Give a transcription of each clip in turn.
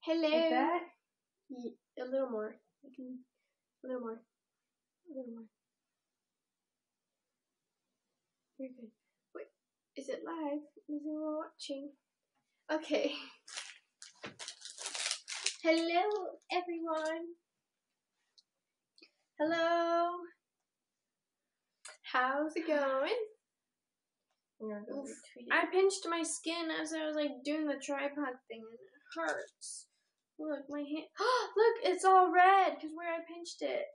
Hello. Like that? A little more. A little more. A little more. You're good. Wait, is it live? Is anyone watching? Okay. Hello, everyone. Hello. How's it going? I pinched my skin as I was doing the tripod thing, and it hurts. Look, my hand. Look, it's all red because where I pinched it.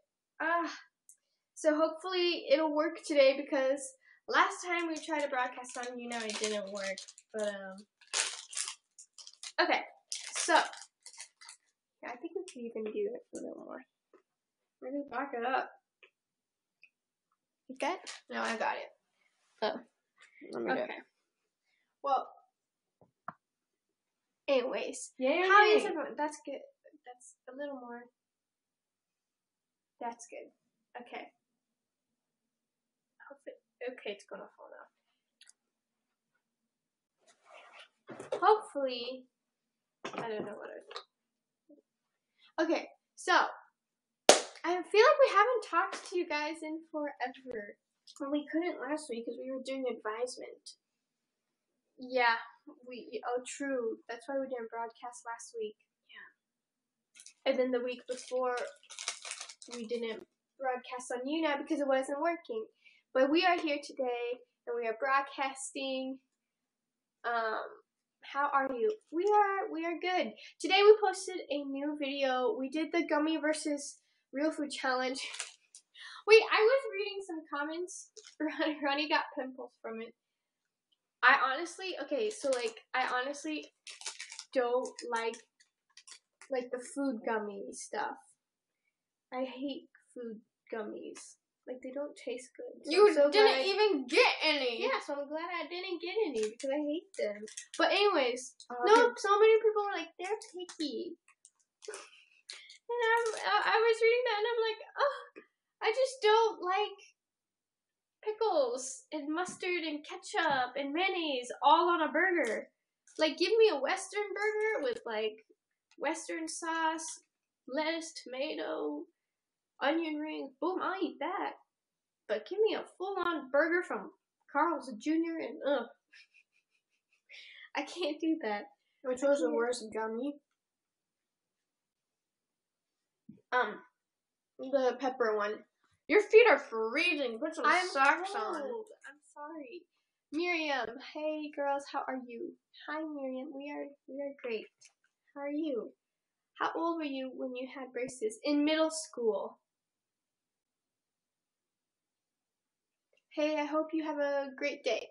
So hopefully it'll work today because last time we tried to broadcast on YouNow, it didn't work. But okay. So yeah, I think we could even do it a little more. We're gonna back it up. You got it? No, I got it. Oh. Okay. Well, anyways. Yeah. How is everyone? That's good. That's a little more. That's good. Okay. Okay, it's gonna fall now. Hopefully, I don't know what Okay, so I feel like we haven't talked to you guys in forever. Well, we couldn't last week because we were doing advisement. Yeah, true. That's why we didn't broadcast last week. Yeah. And then the week before, we didn't broadcast on YouNow because it wasn't working. But we are here today, and we are broadcasting. How are you? We are good. Today we posted a new video. We did the gummy versus real food challenge. Wait, I was reading some comments. Ronnie got pimples from it. I honestly don't like the food gummy stuff. I hate food gummies. They don't taste good. So you didn't even get any. Yeah, so I'm glad I didn't get any because I hate them. But anyways, so many people were like, they're picky. And I was reading that and I'm like, oh, I just don't like pickles and mustard and ketchup and mayonnaise all on a burger. Give me a Western burger with Western sauce, lettuce, tomato, onion rings. Boom, I'll eat that. But give me a full-on burger from Carl's Jr. and I can't do that. Which was the worst gummy? The pepper one. Your feet are freezing. Put some socks on. I'm sorry. Miriam, hey girls, how are you? Hi Miriam, we are great. How are you? How old were you when you had braces? In middle school. Hey, I hope you have a great day.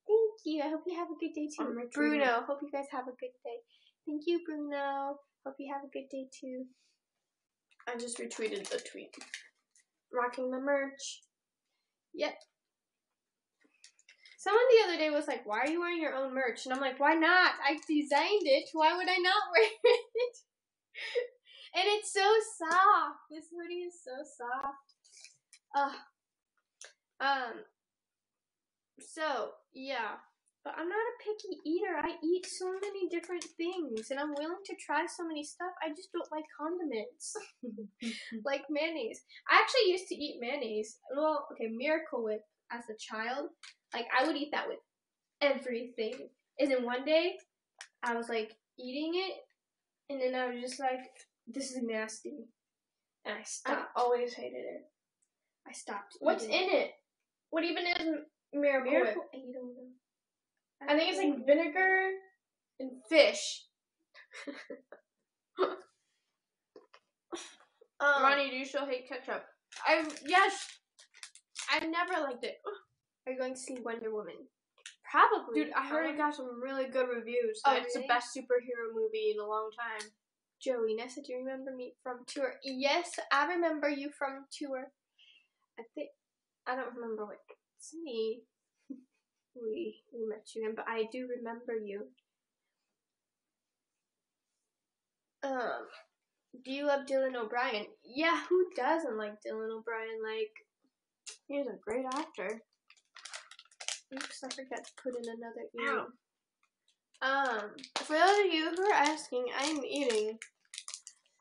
Thank you. I hope you have a good day too. Bruno, hope you guys have a good day. Thank you, Bruno. Hope you have a good day too. I just retweeted the tweet. Rocking the merch. Yep. Someone the other day was like, why are you wearing your own merch? And I'm like, why not? I designed it. Why would I not wear it? And it's so soft. This hoodie is so soft. So, yeah. But I'm not a picky eater. I eat so many different things. And I'm willing to try so many stuff. I just don't like condiments. Like mayonnaise. I actually used to eat mayonnaise. Well, okay, Miracle Whip as a child. I would eat that with everything. And then one day, I was eating it. And then I was just like, this is nasty. And I stopped. I always hated it. I stopped. What's in it? What even is Miracle Whip? I don't know. I think it's vinegar and fish. Ronnie, do you still hate ketchup? Yes. I never liked it. Are you going to see Wonder Woman? Probably. Dude, I heard it got some really good reviews. It's the best superhero movie in a long time. Joey Nessa, do you remember me from tour? Yes, I remember you from tour. I don't remember what city we met you in, but I do remember you. Do you love Dylan O'Brien? Yeah, who doesn't like Dylan O'Brien? He's a great actor. Oops, I forgot to put in another ear. For those of you who are asking, I'm eating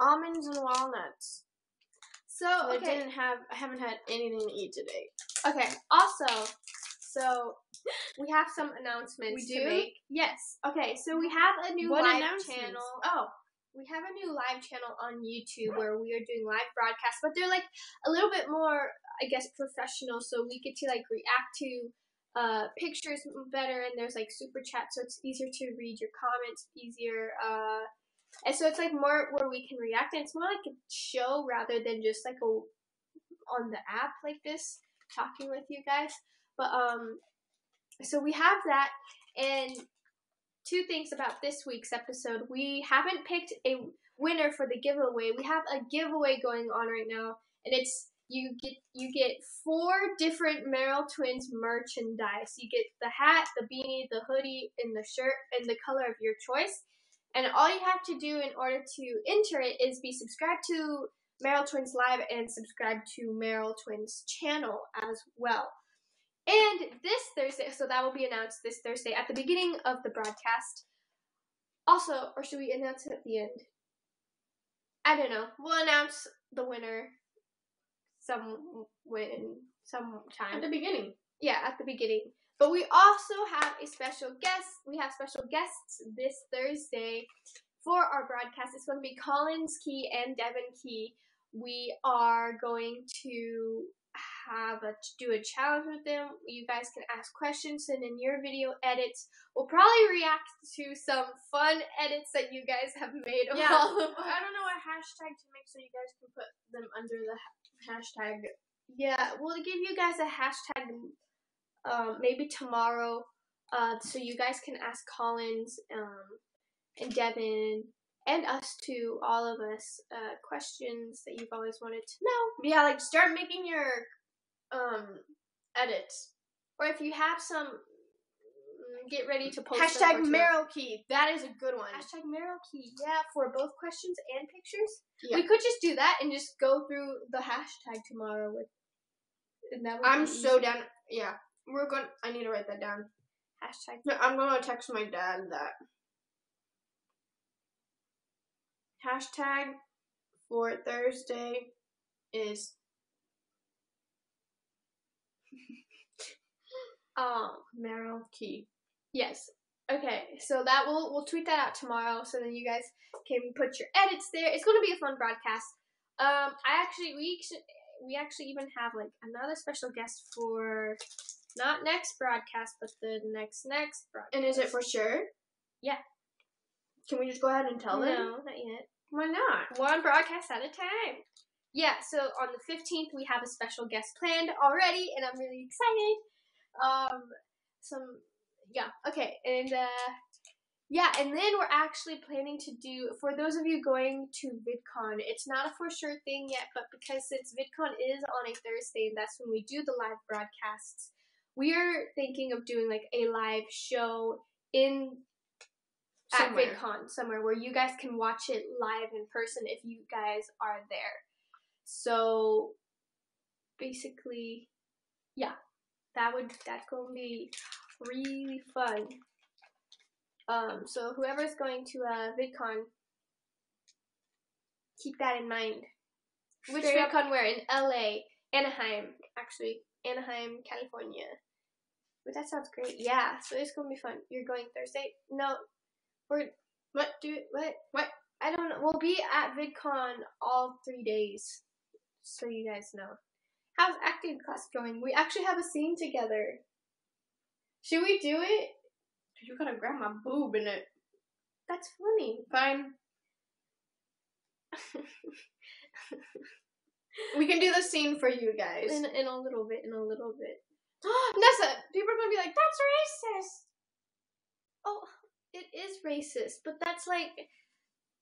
almonds and walnuts. So okay. I haven't had anything to eat today. Okay. Also, so we have some announcements to make. Yes. Okay. So we have a new live channel. Oh, we have a new live channel on YouTube where we are doing live broadcasts, but they're like a little bit more, I guess, professional. So we get to like react to pictures better, and there's like super chat, so it's easier to read your comments, easier. And so it's like more where we can react, and it's more like a show rather than just like on the app like this talking with you guys. But so we have that, and two things about this week's episode. We haven't picked a winner for the giveaway. We have a giveaway going on right now, and it's you get 4 different Merrell Twins merchandise. You get the hat, the beanie, the hoodie, and the shirt, and the color of your choice. And all you have to do in order to enter it is be subscribed to Merrell Twins Live and subscribe to Merrell Twins channel as well. And this Thursday, so that will be announced this Thursday at the beginning of the broadcast. Also, or should we announce it at the end? I don't know. We'll announce the winner sometime. At the beginning. Yeah, at the beginning. But we also have a special guest. We have special guests this Thursday for our broadcast. It's going to be Collins Key and Devin Key. We are going to do a challenge with them. You guys can ask questions, and in your video edits, we'll probably react to some fun edits that you guys have made. Yeah, I don't know what hashtag to make so you guys can put them under the hashtag. Yeah, we'll give you guys a hashtag maybe tomorrow, so you guys can ask Collins and Devin and us too, all of us, questions that you've always wanted to know. Yeah, like start making your edits. Or if you have some, get ready to post hashtag Merrell Key. That is a good one. Hashtag Merrell Key. Yeah, for both questions and pictures. Yeah. We could just do that and just go through the hashtag tomorrow with. And that would I'm so down. Yeah, I need to write that down. Hashtag. No, I'm gonna text my dad that. Hashtag for Thursday is Merrell Key. Yes. Okay. So that we'll tweet that out tomorrow, so then you guys can put your edits there. It's going to be a fun broadcast. We actually even have like another special guest for not next broadcast, but the next broadcast. And is it for sure? Yeah. Can we just go ahead and tell them? No, not yet. Why not? One broadcast at a time. Yeah, so on the 15th, we have a special guest planned already, and I'm really excited. Okay, and and then we're actually planning to do, for those of you going to VidCon, it's not a for sure thing yet, but because since VidCon is on a Thursday, and that's when we do the live broadcasts, we are thinking of doing like a live show at VidCon somewhere where you guys can watch it live in person if you guys are there. So basically, yeah, that's going to be really fun. So whoever's going to VidCon, keep that in mind. Which VidCon where? In LA, Anaheim, California. But that sounds great. Yeah, so it's going to be fun. You're going Thursday? No. What? I don't know. We'll be at VidCon all 3 days, so you guys know. How's acting class going? We actually have a scene together. Should we do it? You gotta grab my boob in it. That's funny. Fine. We can do the scene for you guys. In a little bit. Nessa, people are gonna be like, that's racist. Oh, it is racist, but that's like,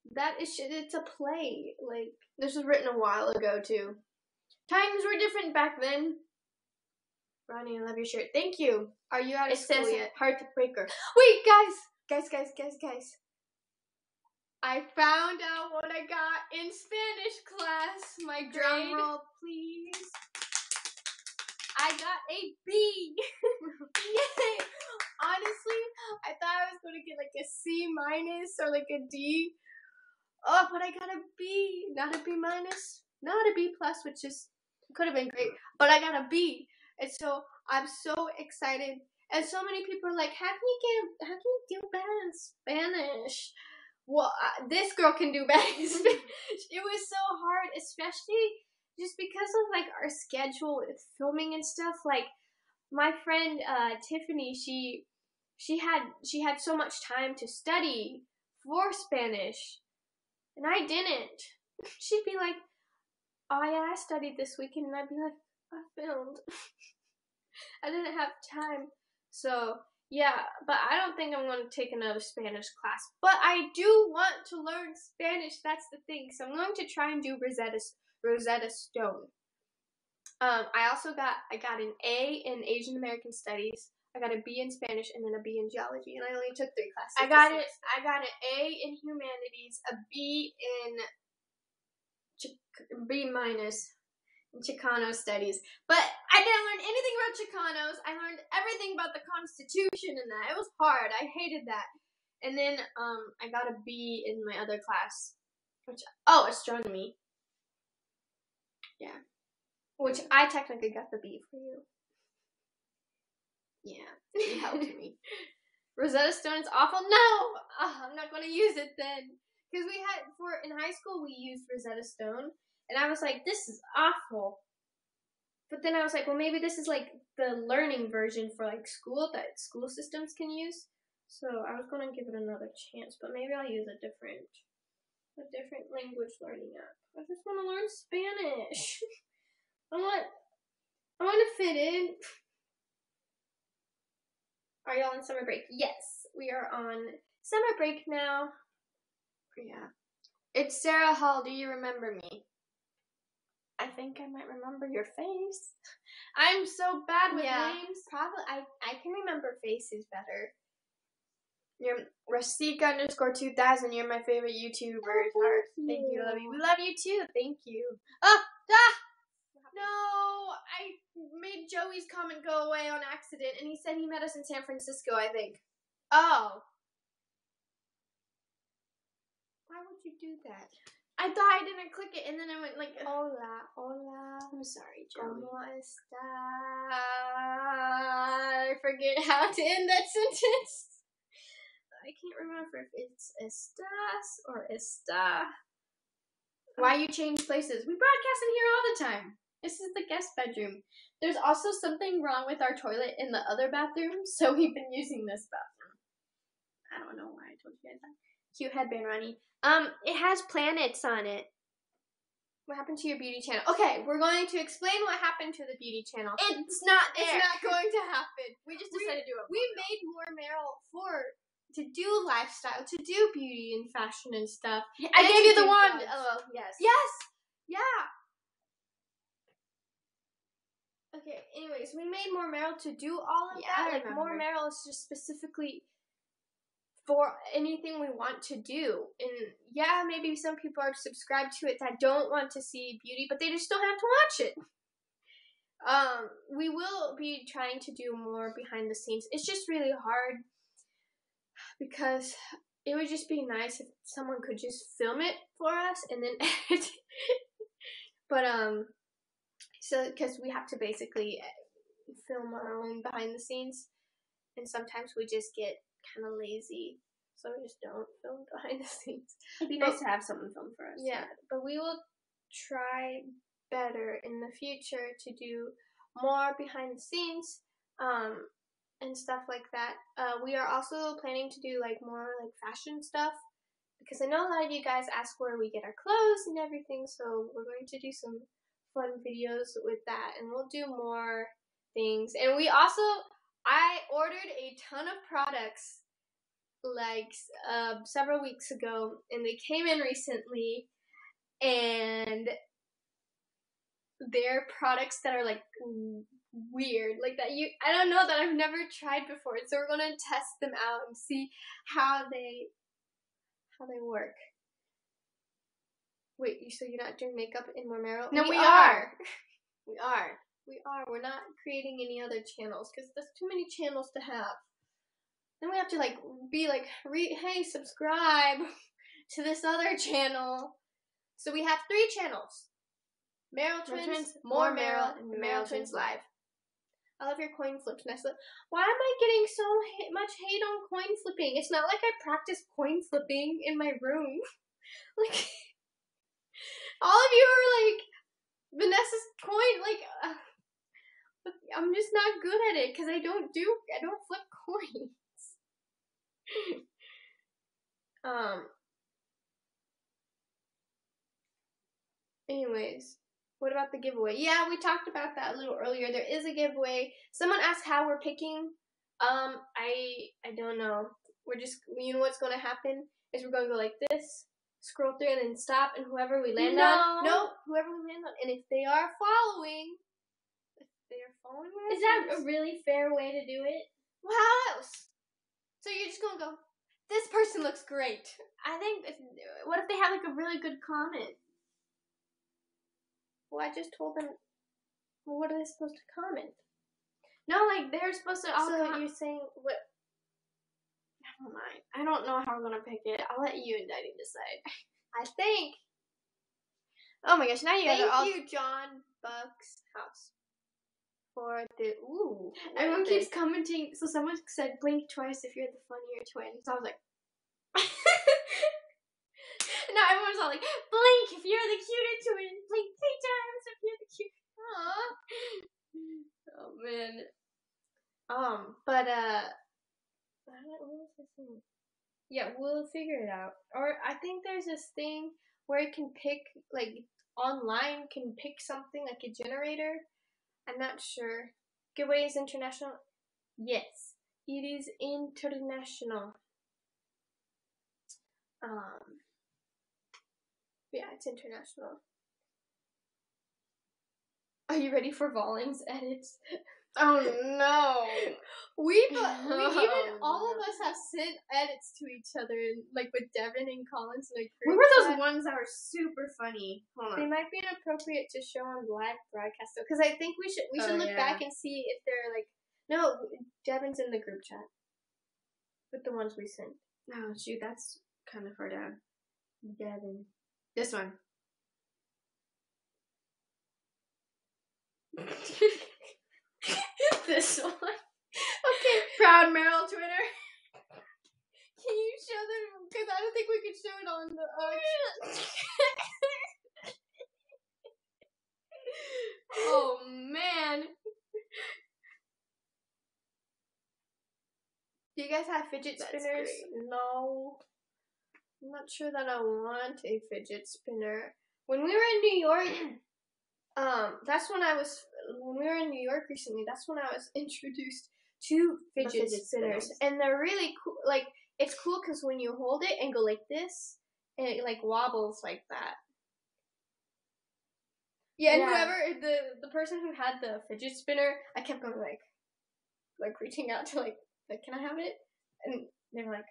it's a play. Like, this was written a while ago, too. Times were different back then. Ronnie, I love your shirt. Thank you. Are you out of school yet? Heartbreaker. Wait, guys. I found out what I got in Spanish class. My grade. Drum roll, please. I got a B. Yay! honestly, I thought I was going to get like a C- or like a D. Oh, but I got a B. Not a B-, not a B+, which is could have been great. But I got a B. And so I'm so excited. And so many people are like, how can you do better in Spanish? Well, this girl can do better in Spanish. It was so hard, especially just because of like our schedule with filming and stuff. Like my friend Tiffany, she had so much time to study for Spanish, and I didn't. She'd be like, "Oh yeah, I studied this weekend," and I'd be like, "I filmed." I didn't have time. So yeah, but I don't think I'm going to take another Spanish class. But I do want to learn Spanish. That's the thing. So I'm going to try and do Rosetta Stone. I got an A in Asian American Studies. I got a B in Spanish and then a B in Geology, and I only took 3 classes. I got an A in Humanities, a B in B- in Chicano Studies. But I didn't learn anything about Chicanos. I learned everything about the Constitution and that. It was hard. I hated that. And then I got a B in my other class, astronomy. Yeah. Which I technically got the B for you. Yeah, you helped me. Rosetta Stone is awful. No! I'm not going to use it then. Because in high school, we used Rosetta Stone. And I was like, this is awful. But then I was like, well, maybe this is like the learning version for like school that school systems can use. So I was going to give it another chance. But maybe I'll use a different language learning app. I just want to learn Spanish. I want to fit in. Are y'all on summer break? Yes, we are on summer break now. Yeah. It's Sarah Hall. Do you remember me? I think I might remember your face. I'm so bad with names. Probably. I can remember faces better. You're Rasika_2000. You're my favorite YouTuber. Thank you. Love you. We love you too. Thank you. No, I made Joey's comment go away on accident, and he said he met us in San Francisco, I think. Oh. Why would you do that? I thought I didn't click it, and then I went like, hola. I'm sorry, Joey. ¿Cómo está? I forget how to end that sentence. I can't remember if it's estás or está. Why you change places? We broadcast in here all the time. This is the guest bedroom. There's also something wrong with our toilet in the other bathroom, so we've been using this bathroom. I don't know why I told you guys that. Cute headband, Ronnie. It has planets on it. What happened to your beauty channel? Okay, we're going to explain what happened to the beauty channel. It's not there. It's not going to happen. We just decided to do it. We made more Merrell to do lifestyle, to do beauty and fashion and stuff. I gave you the wand. Oh, yes. Yes! Yeah. Okay, anyways, we made more Merrell to do all of that. Like, more Merrell is just specifically for anything we want to do. And yeah, maybe some people are subscribed to it that don't want to see beauty, but they just don't have to watch it. We will be trying to do more behind the scenes. It's just really hard because it would just be nice if someone could just film it for us and then edit it. But so because we have to basically film our own behind the scenes, and sometimes we just get kind of lazy, so we just don't film behind the scenes. It'd be nice to have someone film for us. Yeah, but we will try better in the future to do more behind the scenes, and stuff like that. We are also planning to do like more like fashion stuff, because I know a lot of you guys ask where we get our clothes and everything, so we're going to do some fun videos with that, and we'll do more things. And I ordered a ton of products like several weeks ago, and they came in recently, and they're products that are like weird, like that I don't know, that I've never tried before, so we're gonna test them out and see how they work. Wait, so you're not doing makeup in more Merrell? No, we are. We are. We're not creating any other channels because there's too many channels to have. Then we have to like be like, hey, subscribe to this other channel. So we have 3 channels. Merrell Twins, More Merrell, and Merrell Twins Live. I love your coin flips, Nessa. Why am I getting so much hate on coin flipping? It's not like I practice coin flipping in my room. Like, all of you are like, Vanessa's coin, like, I'm just not good at it because I don't flip coins. Anyways, what about the giveaway? Yeah, we talked about that a little earlier. There is a giveaway. Someone asked how we're picking. I don't know. We're just, you know what's going to happen is we're going to go like this, scroll through, and then stop, and whoever we land on. No, whoever we land on. And if they are following Is that a really fair way to do it? Well, how else? So you're just going to go, this person looks great. I think, what if they have like a really good comment? Well, I just told them, well, what are they supposed to comment? No, like, they're supposed to all So you're saying, what? Never mind. I don't know how we're going to pick it. I'll let you and Daddy decide. I think. Oh my gosh, now you guys are all... Thank you, John Buck's house. For the, ooh. Everyone keeps commenting. So someone said, blink twice if you're the funnier twin. So I was like... Now everyone's all like, blink if you're the cuter twin. Blink 3 times if you're the cute. Aww. Oh man. But what was I saying? Yeah, we'll figure it out. Or I think there's this thing where you can pick, like, online can pick something like a generator. I'm not sure. Giveaway is international. Yes, it is international. Yeah, it's international. Are you ready for Voling's edits? Oh no. We even all of us have sent edits to each other, like with Devin and Collins. Like, we were those ones that were super funny. Hold on. They might be inappropriate to show on live broadcast though, because I think we should look back and see if they're like. No, Devin's in the group chat with the ones we sent. Oh shoot, that's kind of far down. Devin. This one. This one. Okay, proud Merrell Twitter. Can you show them? Because I don't think we could show it on the. Oh man. Do you guys have fidget spinners? Great. No. I'm not sure that I want a fidget spinner. When we were in New York, when we were in New York recently, that's when I was introduced to fidget spinners. And they're really cool. Like, it's cool because when you hold it and go like this, and it like wobbles like that. Yeah, and whoever, the person who had the fidget spinner, I kept going like reaching out to like, can I have it? And they were like,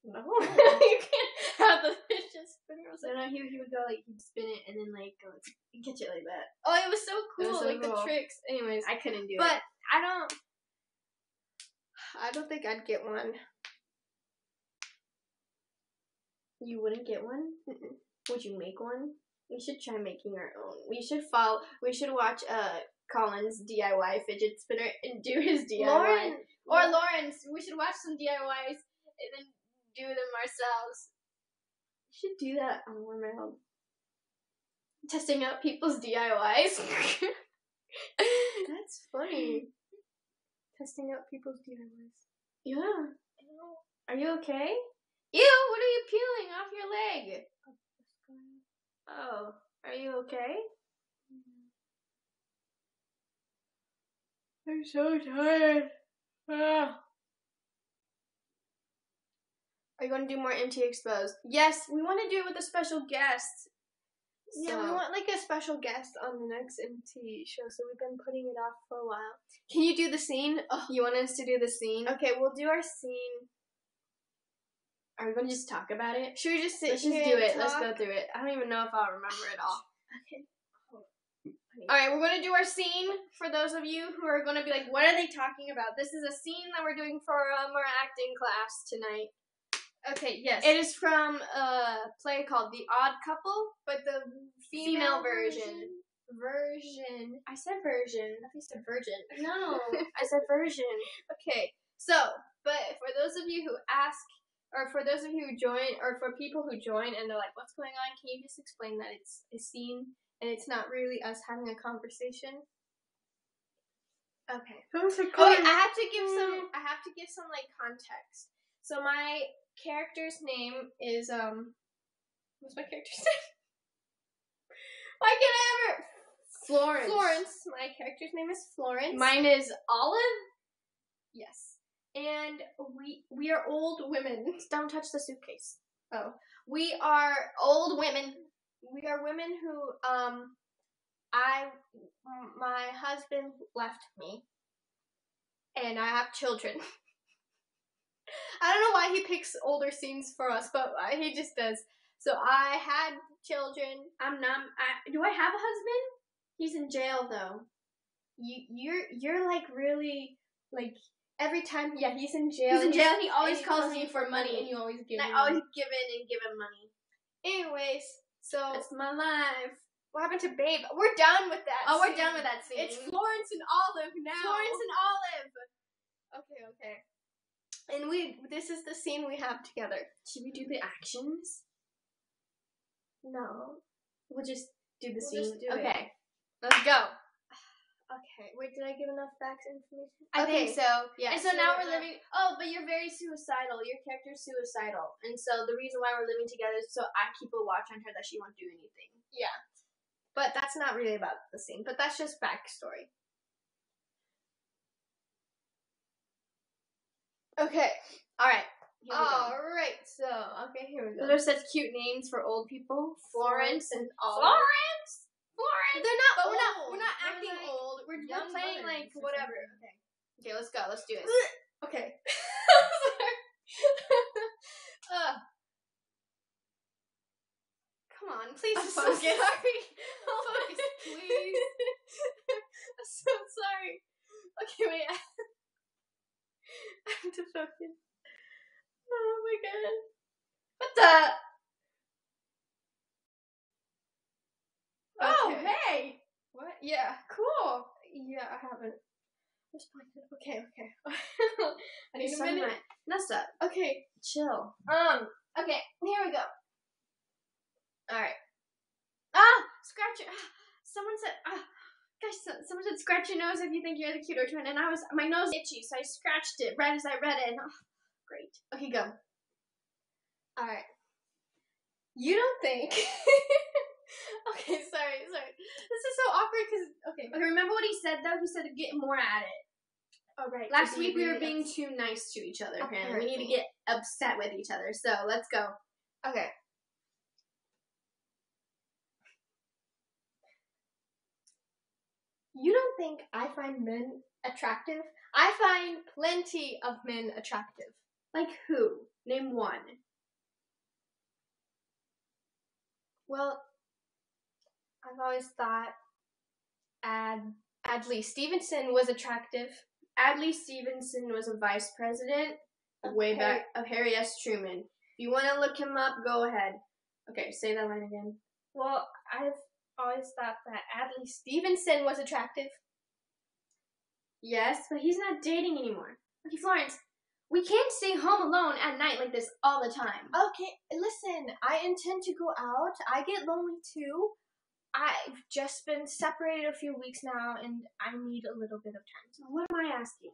no, you can't have the fidget spinner. So no, he would go like, he'd spin it and then like go and catch it like that. Oh, it was so cool, so like cool. The tricks. Anyways, I couldn't do it. But I don't think I'd get one. You wouldn't get one? Mm-mm. Would you make one? We should try making our own. We should watch Colin's DIY fidget spinner and do his DIY. Lauren's. We should watch some DIYs and then do them ourselves. We should do that on Merrell. Testing out people's DIYs. That's funny. Testing out people's DIYs. Yeah. Are you okay? Ew, what are you peeling off your leg? Oh, are you okay? I'm so tired. Ah. Are you going to do more MT Exposed? Yes, we want to do it with a special guest. Yeah, we want like a special guest on the next MT show, so we've been putting it off for a while. Can you do the scene? Oh. You want us to do the scene? Okay, we'll do our scene. Are we going to just talk about it? Should we just sit Let's here just do it. talk? Let's go through it. I don't even know if I'll remember it all. Okay. Alright, we're going to do our scene for those of you who are going to be like, what are they talking about? This is a scene that we're doing for our acting class tonight. Okay, yes. It is from a play called The Odd Couple, but the female version. I said version. I thought you said virgin. No, I said version. Okay, so, but for those of you who ask, or for those of you who join, or for people who join and they're like, what's going on? Can you just explain that it's a scene and it's not really us having a conversation? Okay. Oh wait, I have to give some like context. So my character's name is what's my character's name? Why can't I ever? Florence. My character's name is Florence. Mine is Olive. Yes. And we are old women. Don't touch the suitcase. Oh. We are old women. We are women who my husband left me. And I have children. I don't know why he picks older scenes for us, but he just does. So I had children. Do I have a husband? He's in jail though. You're like really like every time. Yeah, he's in jail. He's in jail. And he always calls me for money, and you always give. And I always give in and give him money. Anyways, so that's my life. What happened to Babe? We're done with that. Oh, we're done with that scene. It's Florence and Olive now. Florence and Olive. Okay. And this is the scene we have together. Should we do the actions? No. We'll just do the scene. Just do okay. Let's go. Okay. Wait, did I give enough facts and information? I think so. Yeah. And so now we're living. Oh, but you're very suicidal. Your character's suicidal. And so the reason why we're living together is so I keep a watch on her that she won't do anything. Yeah. But that's not really about the scene. But that's just backstory. Okay. Alright. Alright. So, okay, here we go. Those are such cute names for old people. Florence and Olive. Florence! They're not old. We're not acting old. We're playing like whatever. Okay, let's go. Let's do this. Okay. Come on, please. I'm so sorry. Focus, please. I'm so sorry. Okay, wait. I have to focus. Oh my god. What the? Oh, okay. Hey! What? Yeah, cool. Yeah, I haven't. Okay. I need a minute. Nessa. Okay, chill. Okay, here we go. Alright. Scratch your... Someone said... Gosh, someone said scratch your nose if you think you're the cuter twin, and my nose is itchy, so I scratched it right as I read it, and great. Okay, go. Alright. You don't think... Okay, sorry. This is so awkward, because... Okay, remember what he said, though? He said to get more at it. Oh, right. Last week we were being too nice to each other, apparently. We need to get upset with each other, so let's go. Okay. You don't think I find men attractive? I find plenty of men attractive. Like who? Name one. Well, I've always thought Adlai Stevenson was attractive. Adlai Stevenson was a vice president way back of Harry S. Truman. If you want to look him up, go ahead. Okay, say that line again. Well, I've always thought that Adlai Stevenson was attractive. Yes, but he's not dating anymore. Okay, Florence, we can't stay home alone at night like this all the time. Okay, listen, I intend to go out. I get lonely too. I've just been separated a few weeks now, and I need a little bit of time. So what am I asking?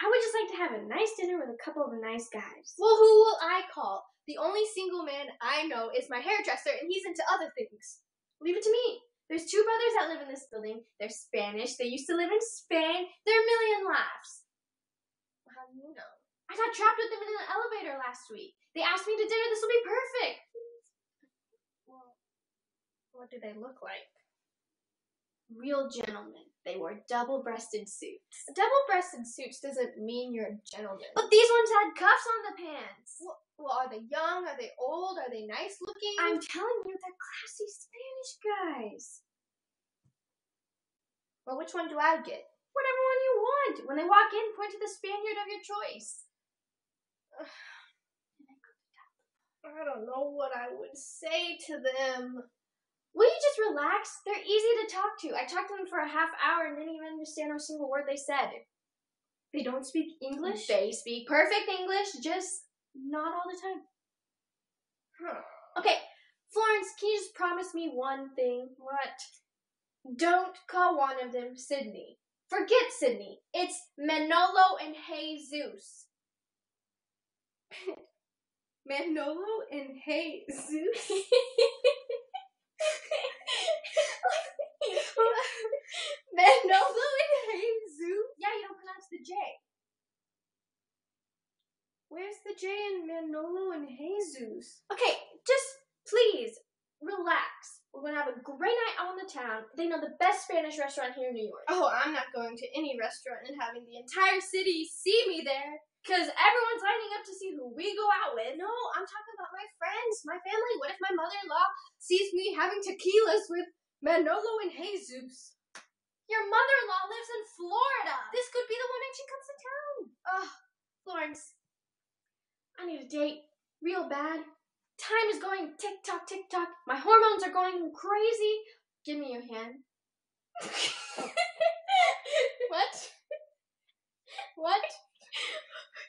I would just like to have a nice dinner with a couple of nice guys. Well, who will I call? The only single man I know is my hairdresser, and he's into other things. Leave it to me. There's two brothers that live in this building. They're Spanish. They used to live in Spain. They're a million laughs. How do you know? I got trapped with them in an elevator last week. They asked me to dinner. This will be perfect. Well, what do they look like? Real gentlemen. They wore double-breasted suits. Double-breasted suits doesn't mean you're a gentleman. But these ones had cuffs on the pants. Well, are they young? Are they old? Are they nice-looking? I'm telling you, they're classy Spanish guys. Well, which one do I get? Whatever one you want. When they walk in, point to the Spaniard of your choice. I don't know what I would say to them. Will you just relax? They're easy to talk to. I talked to them for a half hour and didn't even understand a single word they said. They don't speak English? They speak perfect English, just not all the time. Okay, Florence, can you just promise me one thing? What? Don't call one of them Sydney. Forget Sydney. It's Manolo and Jesus. Manolo and Jesus? Manolo and Jesus? Yeah, you don't pronounce the J. Where's the J in Manolo and Jesus? Okay, just please relax. We're going to have a great night out in the town. They know the best Spanish restaurant here in New York. Oh, I'm not going to any restaurant and having the entire city see me there. Because everyone's lining up to see who we go out with. No, I'm talking about my friends, my family. What if my mother-in-law sees me having tequilas with Manolo and Jesus? Your mother-in-law lives in Florida. This could be the one when she comes to town. Florence, I need a date real bad. Time is going tick-tock, tick-tock. My hormones are going crazy. Give me your hand. What? What?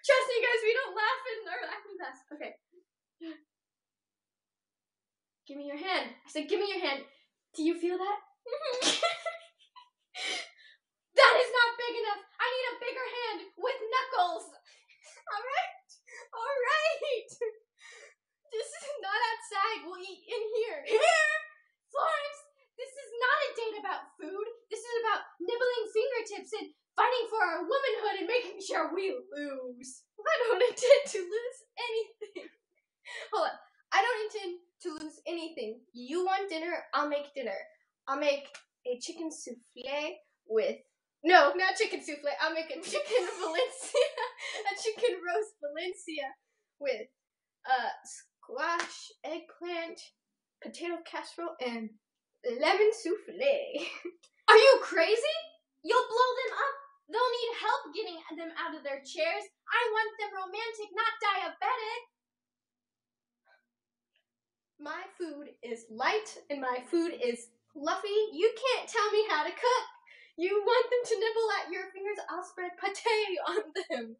Trust me, guys, we don't laugh in our acting class. Okay. Give me your hand. I said, give me your hand. Do you feel that? That is not big enough. I need a bigger hand with knuckles. All right. This is not outside. We'll eat in here. Here? Florence, this is not a date about food. This is about nibbling fingertips and fighting for our womanhood and making sure we lose. I don't intend to lose anything. Hold on. I don't intend to lose anything. You want dinner? I'll make dinner. I'll make a chicken souffle with... No, not chicken souffle. I'll make a chicken Valencia. A chicken roast Valencia with squash, eggplant, potato casserole, and lemon souffle. Are you crazy? You'll blow them up. They'll need help getting them out of their chairs. I want them romantic, not diabetic. My food is light and my food is fluffy. You can't tell me how to cook. You want them to nibble at your fingers? I'll spread pate on them.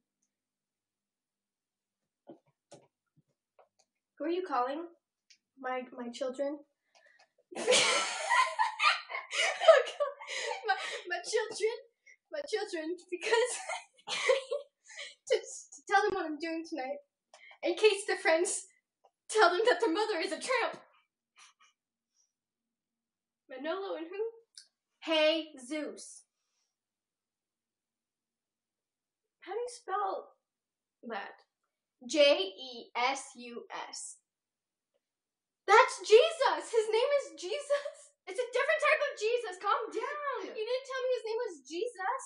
Who are you calling? My children. my children, because to tell them what I'm doing tonight, in case their friends tell them that their mother is a tramp. Manolo and who? Hey, Zeus. How do you spell that? Jesus. That's Jesus! His name is Jesus? It's a different type of Jesus. Calm down. You didn't tell me his name was Jesus?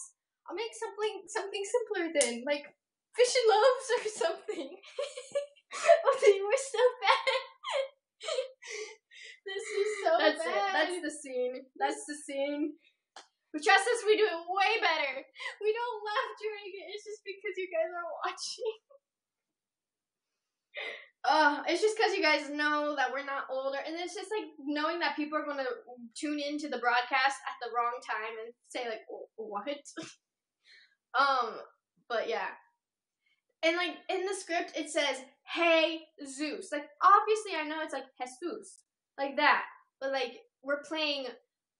I'll make something simpler then, like fish and loaves or something. Oh, they were so bad. This is so That's bad. it. That's the scene. That's the scene. But trust us, we do it way better. We don't laugh during it. It's just because you guys are watching. It's just because you guys know that we're not older, and it's just like knowing that people are going to tune into the broadcast at the wrong time and say like, what? But yeah. And like in the script it says, hey, Zeus. Like obviously I know it's like Jesus. Like that. But like we're playing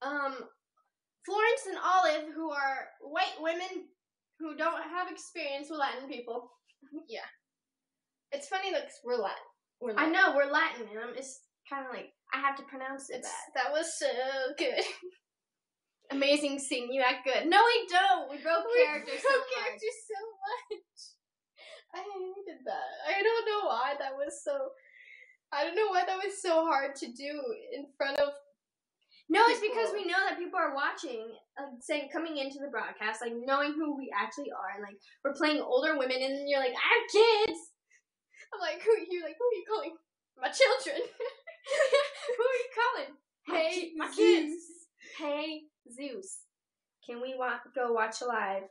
Florence and Olive, who are white women who don't have experience with Latin people. Yeah. It's funny that we're Latin. I know, we're Latin, and it's kind of like, I have to pronounce it bad. That was so good. Amazing scene. You act good. No, we don't. We broke characters so much. I hated that. I don't know why that was so hard to do in front of No, it's because we know that people are watching, saying, coming into the broadcast, like, knowing who we actually are, and, like, we're playing older women, and then you're like, I have kids! I'm like, who are you calling? My children. Who are you calling? Hey, my kids. Hey, Zeus. Can we go watch live?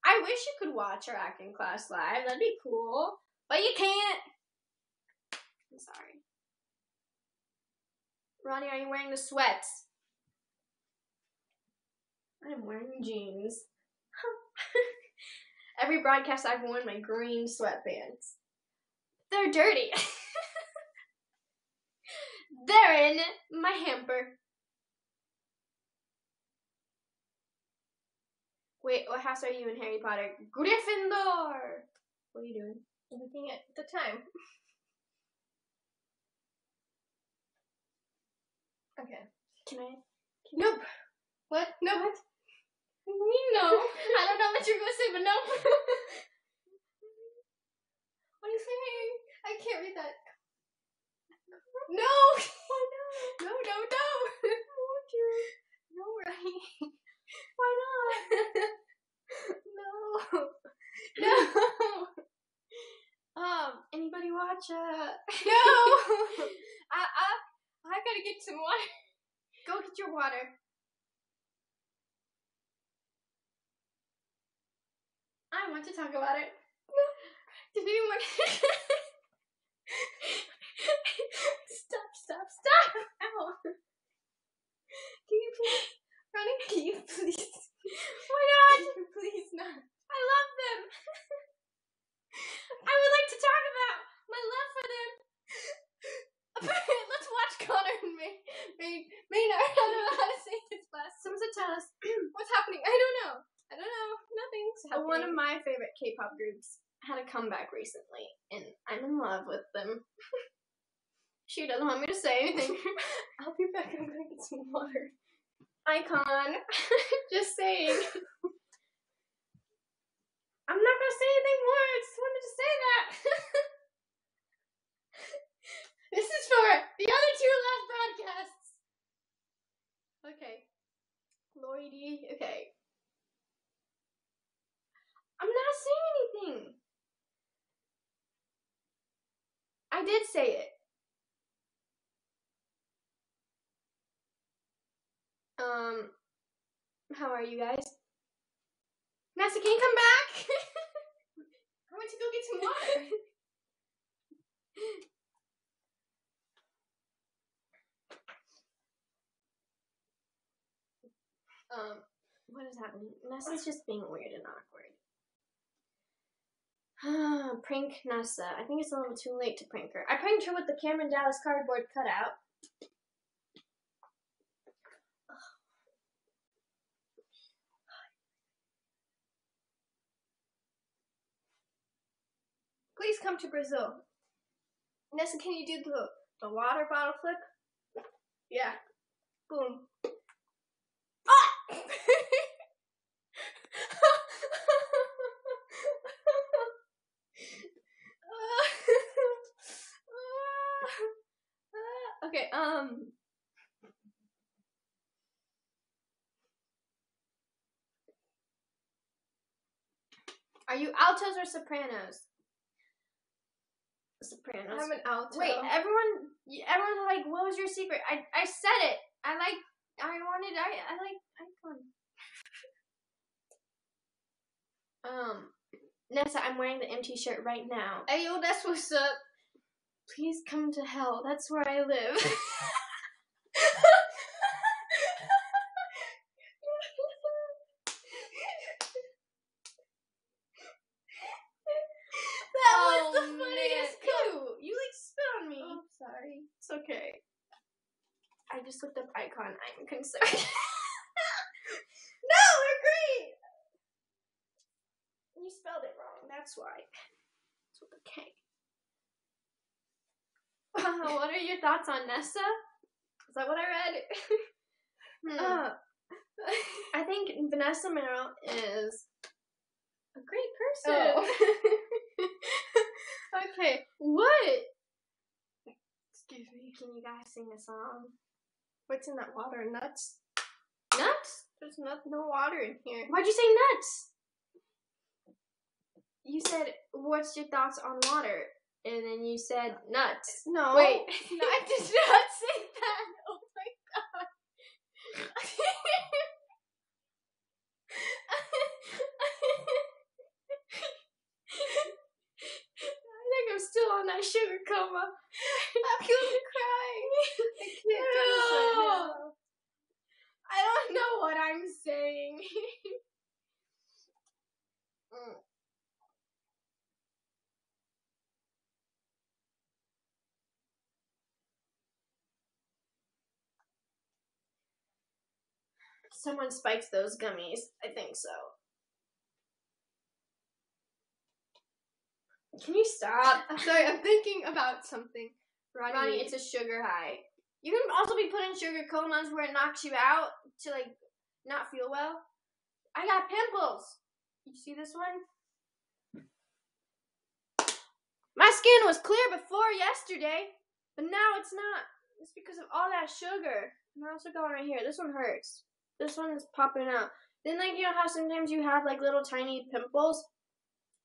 I wish you could watch our acting class live. That'd be cool. But you can't. I'm sorry. Ronnie, are you wearing the sweats? I'm wearing jeans. Every broadcast I've worn my green sweatpants. They're dirty. They're in my hamper. Wait, what house are you in Harry Potter? Gryffindor! What are you doing? Looking at the time. Okay. Can I? Nope. What? No. What? No. I don't know what you're going to say, but no. What are you saying? I can't read that. No! Why not? No. I want to. No, right? Why not? No. Anybody watch, No! I gotta get some water. Go get your water. I want to talk about it. No. Did anyone... Stop. Ow. Can you please... Ronnie, can you please... Why not? Can you please not? I love them. I would like to talk about my love for them. Let's watch Connor and Maynard. I don't know how to say this last. Someone tell us What's happening? I don't know. Nothing's happening. One of my favorite K-pop groups had a comeback recently, and I'm in love with them. She doesn't want me to say anything. I'll be back. I'm gonna get some water. Icon. Just saying. I'm not gonna say anything more. I just wanted to say that. This is for the other two last broadcasts. Okay. Lloydie. Okay. I'm not saying anything. I did say it. How are you guys? Nessa, can you come back? I went to go get some water. What is happening? Nessa's just being weird and awkward. Prank Nessa. I think it's a little too late to prank her. I pranked her with the Cameron Dallas cardboard cutout. Please come to Brazil. Nessa, can you do the water bottle flip? Yeah. Boom. Ah! Okay, are you altos or sopranos? Sopranos. I'm an alto. Wait, everyone's like, what was your secret? I said it. I like icon. Nessa, I'm wearing the empty shirt right now. Ayo, that's what's up. Please come to hell. That's where I live. That was the funniest coup. You like spit on me. Oh, sorry. It's okay. I just looked up icon. I'm concerned. No, we're great. You spelled it wrong. That's why. It's with a K. What are your thoughts on Nessa? Is that what I read? I think Vanessa Merrell is a great person. Oh. Okay, what? Excuse me. Can you guys sing a song? What's in that water? Nuts? Nuts? There's no water in here. Why'd you say nuts? You said, what's your thoughts on water? And then you said nuts. No. Wait. No, I did not say that. Oh my god. Mama. I'm gonna cry. I can't do this right now. I don't know what I'm saying. Someone spiked those gummies. I think so. Can you stop? I'm sorry, I'm thinking about something. Ronnie, it's a sugar high. You can also be putting sugar comas where it knocks you out to, like, not feel well. I got pimples. You see this one? My skin was clear before yesterday, but now it's not. It's because of all that sugar. And I also got one right here. This one hurts. This one is popping out. Then, like, you know how sometimes you have, like, little tiny pimples?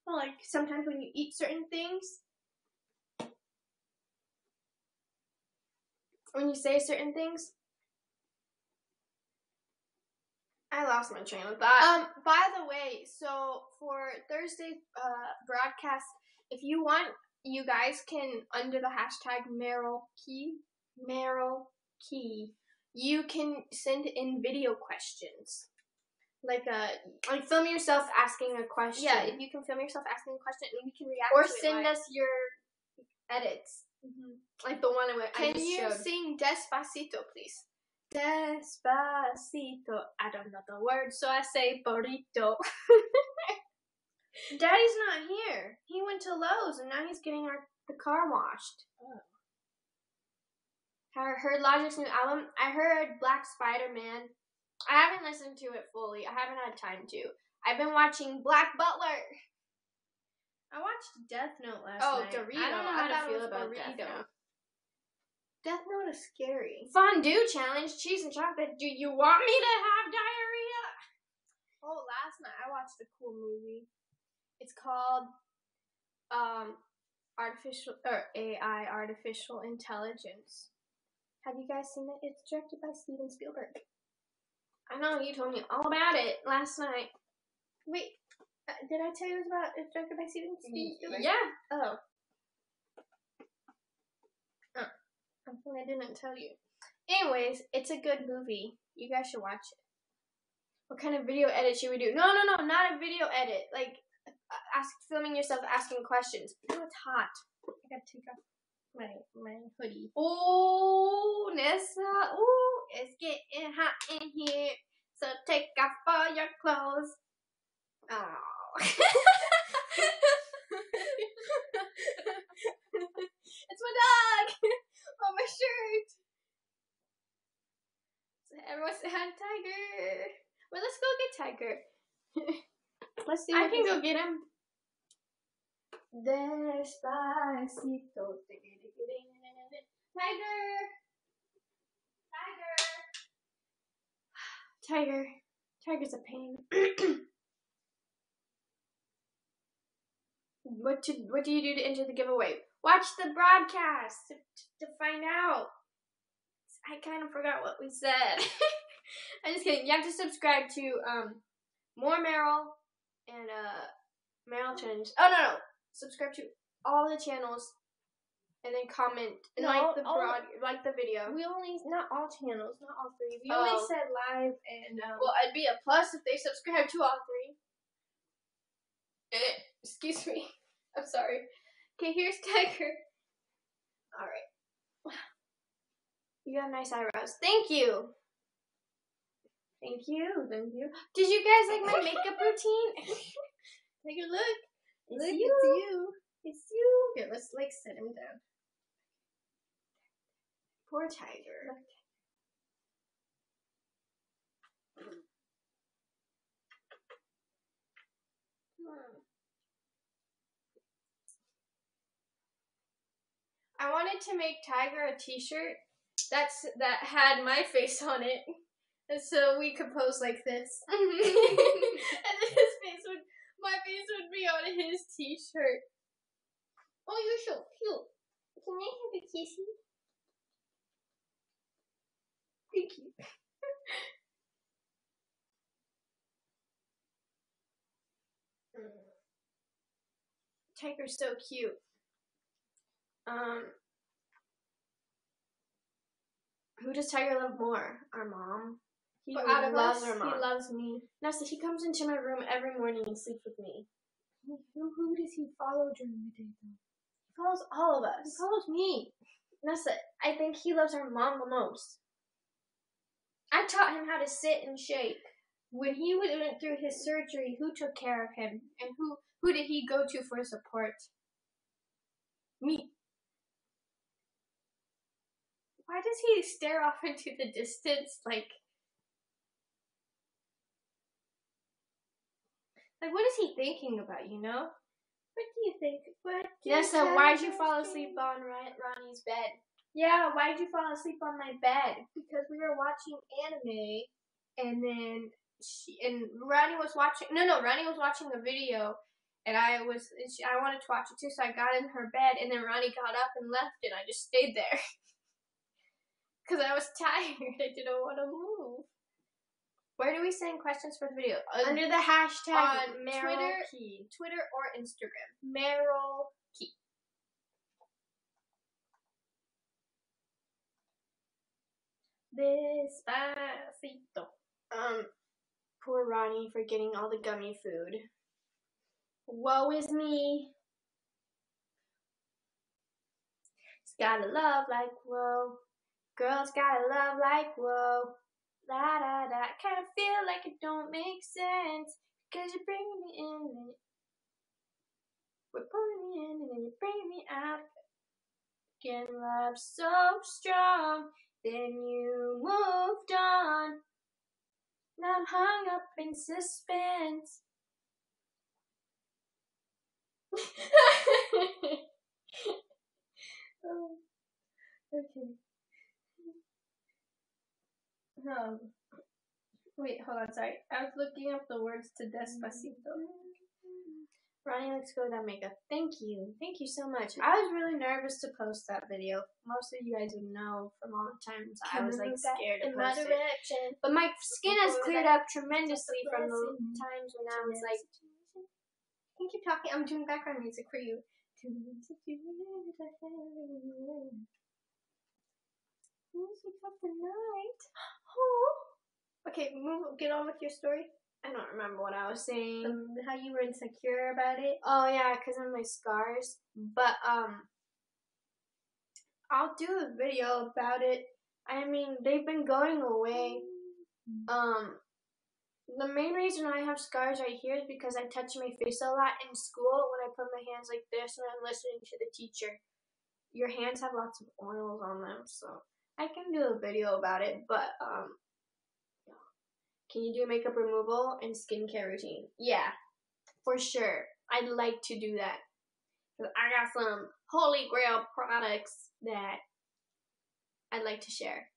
Well, like, sometimes when you eat certain things. When you say certain things. I lost my train of thought. By the way, so for Thursday broadcast, if you want, you guys can, under the hashtag Merrell Key, you can send in video questions. Like film yourself asking a question. Yeah, if you can film yourself asking a question and we can react or to it. Or send us your edits. Mm-hmm. Like the one I Can just you showed. sing Despacito, please? Despacito. I don't know the words, so I say burrito. Daddy's not here. He went to Lowe's and now he's getting the car washed. Oh. I heard Logic's new album. I heard Black Spider-Man. I haven't listened to it fully. I haven't had time to. I've been watching Black Butler. I watched Death Note last night. Dorito. I don't know how to feel about burrito. Death Note. Death Note is scary. Fondue challenge, cheese and chocolate. Do you want me to have diarrhea? Oh, last night I watched a cool movie. It's called AI Artificial Intelligence. Have you guys seen it? It's directed by Steven Spielberg. I know, you told me all about it last night. Wait, did I tell you it's directed by Steven Spielberg? Yeah. Oh. I think I didn't tell you. Anyways, it's a good movie. You guys should watch it. What kind of video edit should we do? No, not a video edit. Like, filming yourself asking questions. Oh, it's hot. I gotta take off my hoodie. Oh, Nessa. Ooh, it's getting hot in here. So take off all your clothes. Oh. It's my dog on my shirt. So everyone say hi to Tiger. Well, let's go get Tiger. Let's see. I can go get him. Despacito. Tiger. Tiger's a pain. What do you do to enter the giveaway? Watch the broadcast to find out. I kind of forgot what we said. I'm just kidding. You have to subscribe to more Merrell and Merrell Challenge. Oh no. Subscribe to all the channels and then comment and like the video. We only not all channels, not all three. We only said live and well, it'd be a plus if they subscribe to all three. Excuse me. I'm sorry. Okay, here's Tiger. Alright. You have nice eyebrows. Thank you. Thank you. Did you guys like my makeup routine? Take a look. It's you. It's you. It's you. Here, let's like set him down. Poor Tiger. I wanted to make Tiger a t-shirt that had my face on it. And so we could pose like this. And then my face would be on his t-shirt. Oh, you're so cute. Can I have a kissy? Thank you. Tiger's so cute. Who does Tiger love more? Our mom. He But out of loves us, our mom. he loves me. Nessa, he comes into my room every morning and sleeps with me. Who does he follow during the day, though? He follows all of He us. follows me. Nessa, I think he loves our mom the most. I taught him how to sit and shake. When he went through his surgery, who took care of him? And who did he go to for support? Me. Why does he stare off into the distance like what is he thinking about, you know? What do you think? Nessa, why'd you fall asleep on Ronnie's bed? Yeah, why'd you fall asleep on my bed? Because we were watching anime, and then Ronnie was watching. No, Ronnie was watching a video, and I wanted to watch it too, so I got in her bed, and then Ronnie got up and left, and I just stayed there because I was tired. I didn't want to move. Where do we send questions for the video? Under the hashtag on Merrell Twitter or Instagram. Merrell Key. Despacito. Poor Ronnie for getting all the gummy food. Woe is me. It's gotta love like whoa. Girls gotta love like whoa. La da da. Kinda feel like it don't make sense. Cause you're bringing me in. We're pulling me in and then you're bringing me out. Again, love so strong. Then you moved on. Now I'm hung up in suspense. Oh, okay. Wait, hold on, sorry. I was looking up the words to Despacito. Ronnie looks good without makeup. Thank you. Thank you so much. I was really nervous to post that video. Most of you guys would know from all the times I was like scared to post it. But my skin has cleared up tremendously from the times when I was like... I can keep talking. I'm doing background music for you. Music of the night. Okay, get on with your story. I don't remember what I was saying. How you were insecure about it. Oh yeah, because of my scars. But I'll do a video about it. I mean, they've been going away. The main reason I have scars right here is because I touch my face a lot in school when I put my hands like this when I'm listening to the teacher. Your hands have lots of oils on them, so I can do a video about it, but can you do makeup removal and skincare routine? Yeah, for sure. I'd like to do that. Because I got some holy grail products that I'd like to share.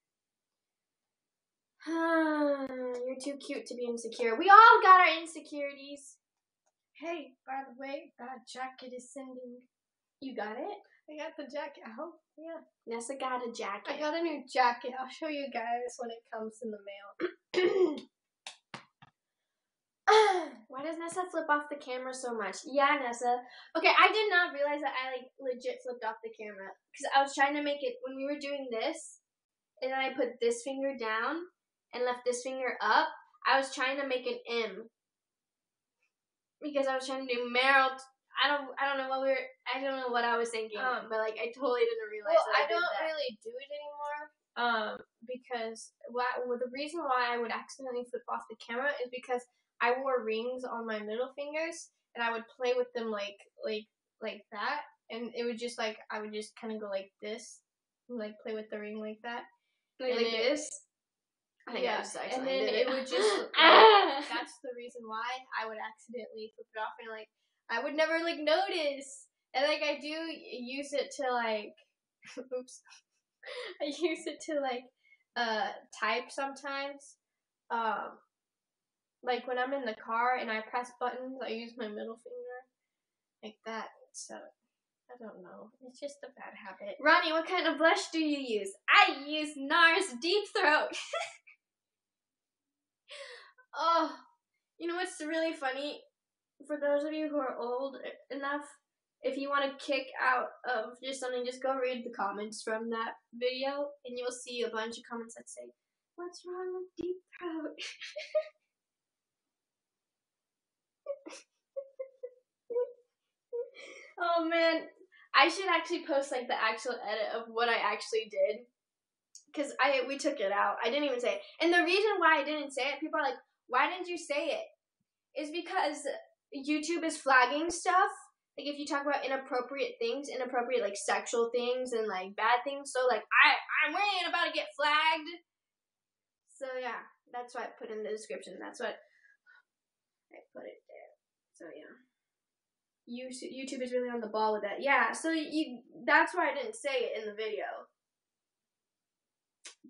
You're too cute to be insecure. We all got our insecurities. Hey, by the way, that jacket is sending. You got it? I got the jacket. I hope. Yeah. Nessa got a jacket. I got a new jacket. I'll show you guys when it comes in the mail. Why does Nessa flip off the camera so much? Yeah, Nessa. Okay, I did not realize that I legit flipped off the camera. Because I was trying to make it, when we were doing this, and then I put this finger down and left this finger up, I was trying to make an M. Because I was trying to do Merrell. I don't know what I was thinking, but I totally didn't realize that I don't really do it anymore. Because the reason why I would accidentally flip off the camera is because I wore rings on my middle fingers, and I would play with them like that, and it would just I would just kind of go like this, and, play with the ring like that, like this. I think I just and then it would just that's the reason why I would accidentally flip it off, and I would never notice, and I do use it to oops, I use it to type sometimes, when I'm in the car and I press buttons, I use my middle finger like that. So I don't know, it's just a bad habit. Ronnie, what kind of blush do you use? I use NARS Deep Throat. Oh, you know what's really funny? For those of you who are old enough if you want to kick out of just something, just go read the comments from that video, and you'll see a bunch of comments that say, "What's wrong with deep throat?" Oh man, I should actually post like the actual edit of what I actually did, because we took it out. I didn't even say it, and the reason why I didn't say it, people are like, "Why didn't you say it?" Is because YouTube is flagging stuff. Like if you talk about inappropriate things, inappropriate like sexual things and like bad things. So like I'm worried about to get flagged. So yeah, that's why I put in the description. That's what I put it there. So yeah, YouTube is really on the ball with that. Yeah, so that's why I didn't say it in the video.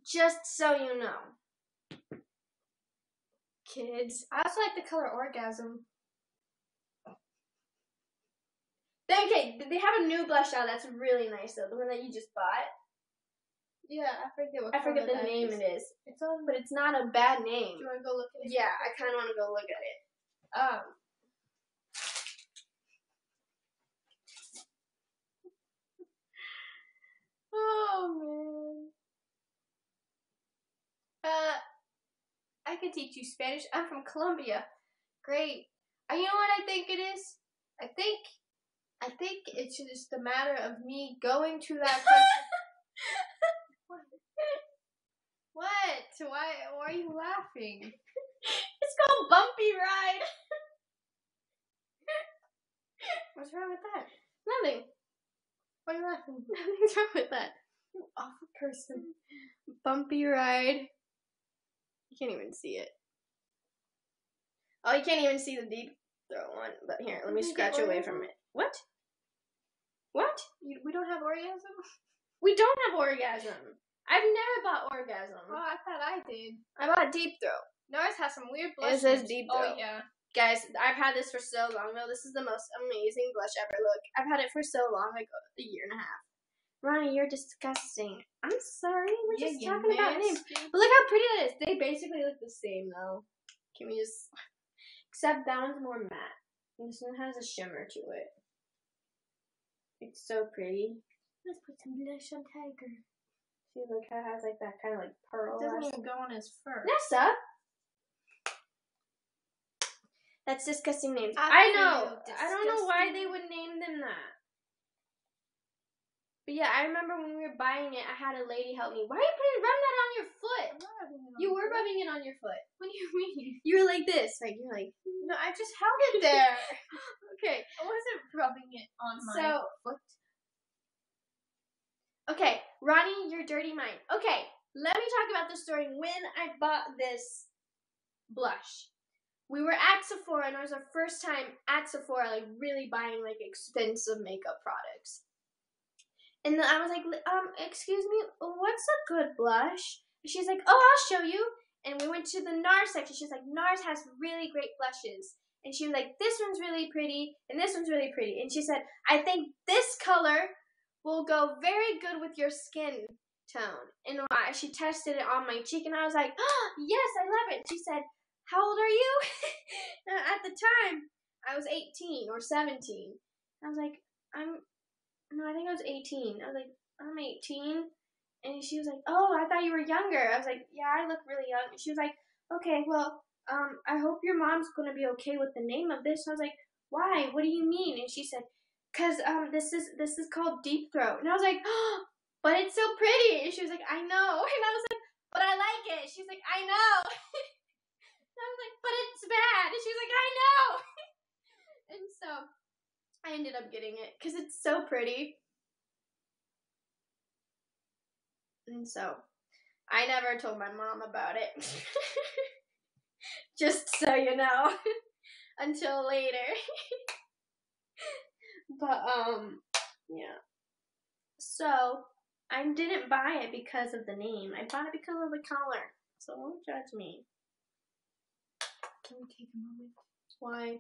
Just so you know, kids. I also like the color orgasm. Okay, they have a new blush out that's really nice though. The one that you just bought. Yeah, I forget what. I forget the name it is. It's on, but it's not a bad name. Do you want to go look at it? Yeah, I kind of want to go look at it. Oh man. I can teach you Spanish. I'm from Colombia. Great. You know what I think it is? I think it's just a matter of me going to that country. What? Why are you laughing? It's called Bumpy Ride. What's wrong with that? Nothing. Why are you laughing? Nothing's wrong with that. You awful person. Bumpy Ride. You can't even see it. Oh, you can't even see the deep throat one. But here, let me scratch away from it. What? What? We don't have orgasm? We don't have orgasm. I've never bought orgasm. Oh, I thought I did. I bought deep throat. Ours has some weird blushes. It says deep throat. Oh, yeah. Guys, I've had this for so long though. This is the most amazing blush ever. Look, I've had it for so long, like a year and a half. Ronnie, you're disgusting. I'm sorry. We're just talking about names. But look how pretty that is. They basically look the same though. Can we just... Except that one's more matte. And this one has a shimmer to it. It's so pretty. Let's put some blush on Tiger. See, look how it has like that kind of like pearl. It doesn't even go on his fur. Nessa! That's disgusting names. I know. I don't know why they would name them that. But yeah, I remember when we were buying it, I had a lady help me. Why are you rubbing that on your foot? You were rubbing it on your foot. What do you mean? You were like this. Like, you're like... No, I just held it there. Okay. I wasn't rubbing it on my foot. Okay, Ronnie, your dirty mind. Okay, let me talk about the story when I bought this blush. We were at Sephora, and it was our first time at Sephora, like, really buying, like, expensive makeup products. And then I was like, excuse me, what's a good blush? And she's like, oh, I'll show you. And we went to the NARS section. She's like, NARS has really great blushes. And she was like, this one's really pretty, and this one's really pretty. And she said, I think this color will go very good with your skin tone. And she tested it on my cheek, and I was like, oh, yes, I love it. She said, how old are you? At the time, I was 18 or 17. I was like, I think I was 18. I was like, I'm 18. And she was like, oh, I thought you were younger. I was like, yeah, I look really young. And she was like, okay, well, I hope your mom's going to be okay with the name of this. And I was like, why? What do you mean? And she said, because this is called deep throat. And I was like, oh, but it's so pretty. And she was like, I know. And I was like, but I like it. She's like, I know. And I was like, but it's bad. And she was like, I know. And so I ended up getting it because it's so pretty. And so I never told my mom about it. Just so you know. Until later. But, yeah. So, I didn't buy it because of the name. I bought it because of the color. So, don't judge me. Can we take a moment? Why?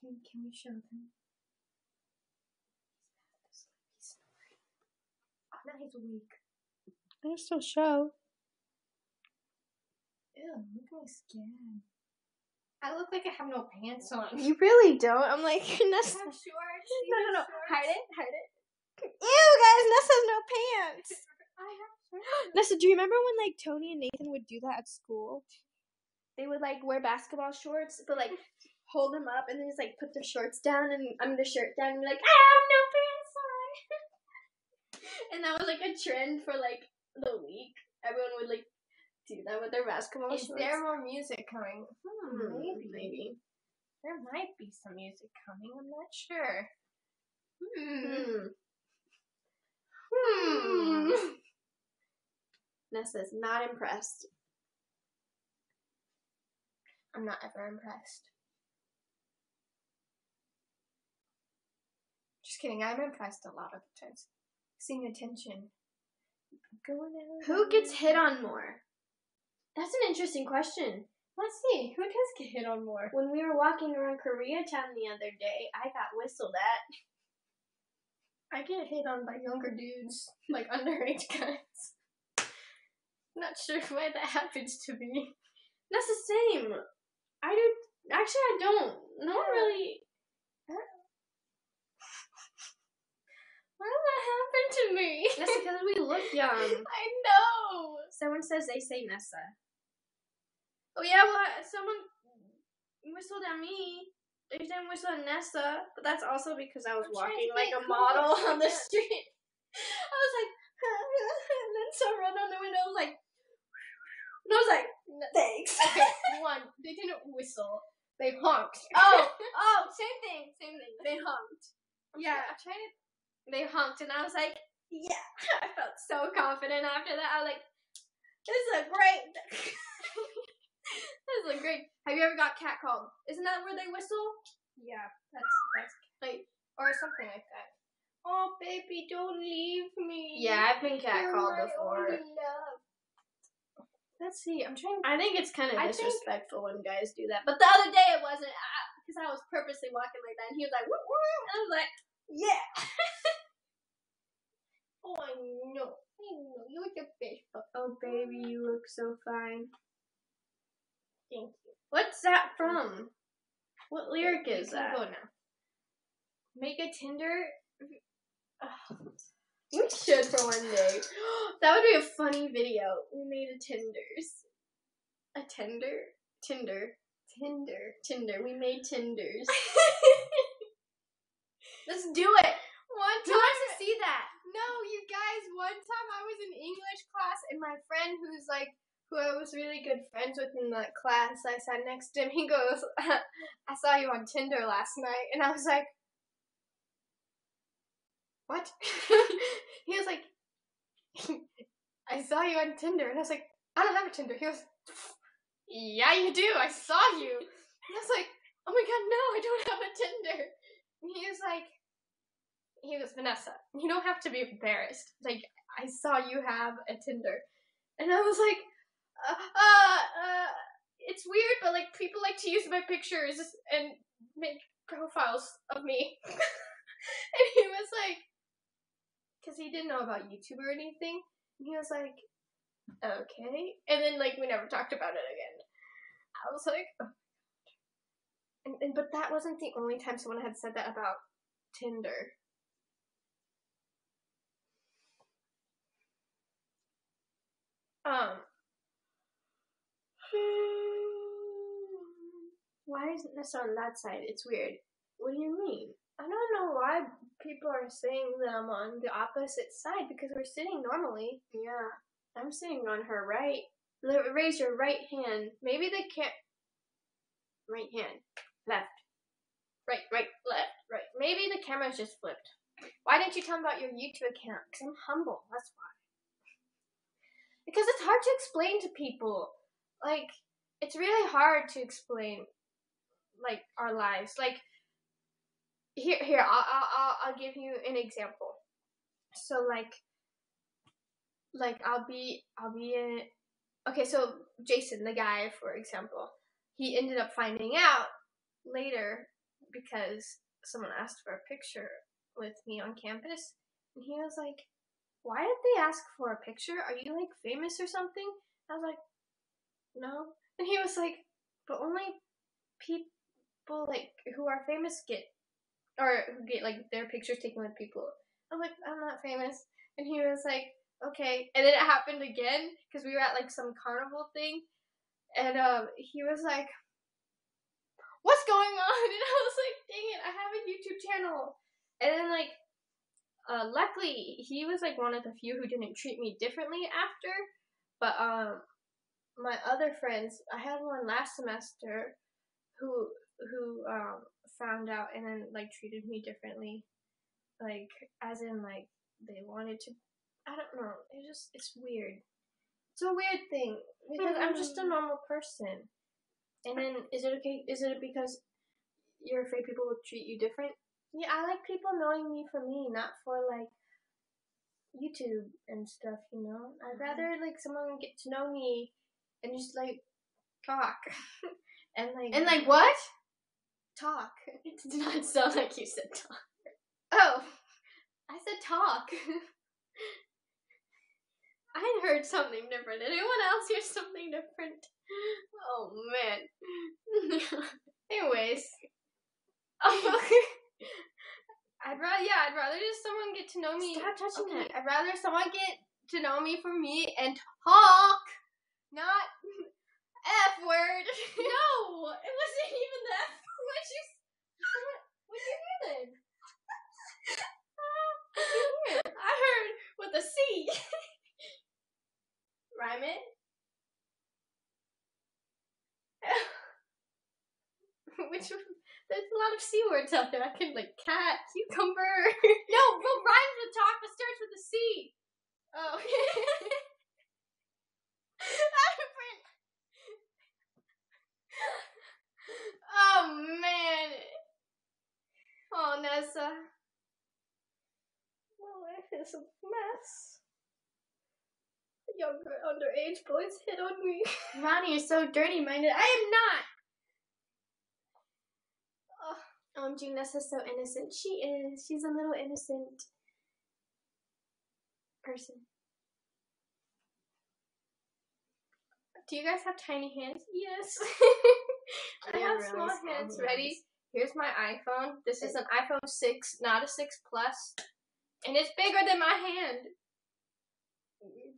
Can we show them? He's snoring. Oh, now he's weak. I can still show. Ew, look at my skin. I look like I have no pants on. You really don't. I'm like, I Nessa. have shorts. No. Hide it. Ew, guys, Nessa has no pants. I have shorts. Nessa, do you remember when, like, Tony and Nathan would do that at school? They would, like, wear basketball shorts, but, like, hold them up and then just, like, put their shorts down and, the shirt down and be like, I have no pants on. And that was, like, a trend for, like, the week. Everyone would, like, do that with their basketball Is shorts. there more music coming? Maybe. There might be some music coming. I'm not sure. Nessa's not impressed. I'm not ever impressed. Just kidding. I'm impressed a lot of the times. Seeing attention. Who gets hit on more? That's an interesting question. Let's see. Who does get hit on more? When we were walking around Koreatown the other day, I got whistled at. I get hit on by younger dudes, like underage guys. Not sure why that happens to me. That's the same. I do. Actually, I don't. No one really. Why did that happen to me? That's because we look young. I know. Someone says they say Nessa. Oh yeah, well, someone whistled at me. They didn't whistle at Nessa, but that's also because I was walking like a model on the street. I was like, and then someone on the window was like, and I was like, thanks. Okay, one, they didn't whistle. They honked. Oh, same thing. They honked. Yeah, they honked, and I was like, yeah. I felt so confident after that. I was like, this is a great. This is great. Have you ever got catcalled? Isn't that where they whistle? Yeah, that's like, or something like that. Oh, baby, don't leave me. Yeah, I've been catcalled before. Let's see. I'm trying. I think it's kind of disrespectful when guys do that. But the other day it wasn't, because I was purposely walking like that, and he was like, woo, woo, and I was like, yeah. Oh, I know. You're the best. Oh, baby, you look so fine. Thank you. What's that from? What lyric is that? Go now. Make a Tinder. We should for one day. That would be a funny video. We made a Tinders. A Tinder? Tinder. We made Tinders. Let's do it. One time. Who wants to see that? No, you guys, one time I was in English class and my friend who I was really good friends with in that class, I sat next to him, he goes, I saw you on Tinder last night, and I was like, what? He was like, I saw you on Tinder, and I was like, I don't have a Tinder. He goes, yeah, you do, I saw you. And I was like, oh my god, no, I don't have a Tinder. And he goes, Vanessa, you don't have to be embarrassed. Like, I saw you have a Tinder. And I was like, it's weird, but like people like to use my pictures and make profiles of me. And he was like, because he didn't know about YouTube or anything, and he was like, okay. And then like we never talked about it again. I was like, oh. But that wasn't the only time someone had said that about Tinder. Why isn't this on that side? It's weird. What do you mean? I don't know why people are saying that I'm on the opposite side, because we're sitting normally. Yeah. I'm sitting on her right. Raise your right hand. Maybe they can't. Right hand. Left. Right, left, right. Maybe the camera's just flipped. Why didn't you tell me about your YouTube account? Because I'm humble, that's why. Because it's hard to explain to people. Like, it's really hard to explain, like, our lives. Like, here, I'll give you an example. So, like, I'll be in. Okay, so Jason, the guy, for example, he ended up finding out later because someone asked for a picture with me on campus, and he was like, why did they ask for a picture? Are you, like, famous or something? I was like, no. And he was like, but only people like who are famous get like their pictures taken with people. I'm like, I'm not famous, and he was like, okay. And then it happened again because we were at like some carnival thing, and he was like, what's going on? And I was like, dang it, I have a YouTube channel. And then like luckily he was like one of the few who didn't treat me differently after. But my other friends, I had one last semester who found out and then like treated me differently, like as in like they wanted to. I don't know. It's weird. It's a weird thing because I'm just a normal person. And then is it okay? Is it because you're afraid people will treat you different? Yeah, I like people knowing me for me, not for like YouTube and stuff. You know, I'd rather like someone get to know me and just like talk and like what? Talk. It did not sound like you said talk. Oh, I said talk. I heard something different. Did anyone else hear something different? Oh man. Anyways. I'd rather just someone get to know me. Stop touching that. I'd rather someone get to know me for me and talk, not F word. No, it wasn't even the F word. What did you hear then? What did you hear? I heard with a C. Rhyme it. There's a lot of C words out there. I can like cat, cucumber. No, what rhymes with talk but starts with a C? Oh. Oh man. Oh Nessa. My life is a mess. Younger underage boys hit on me. Ronnie, you're so dirty-minded. I am not. OMG, Nessa's so innocent. She is. She's a little innocent person. Do you guys have tiny hands? Yes. I have really small hands. Ready? Here's my iPhone. This is an iPhone 6, not a 6 Plus. And it's bigger than my hand.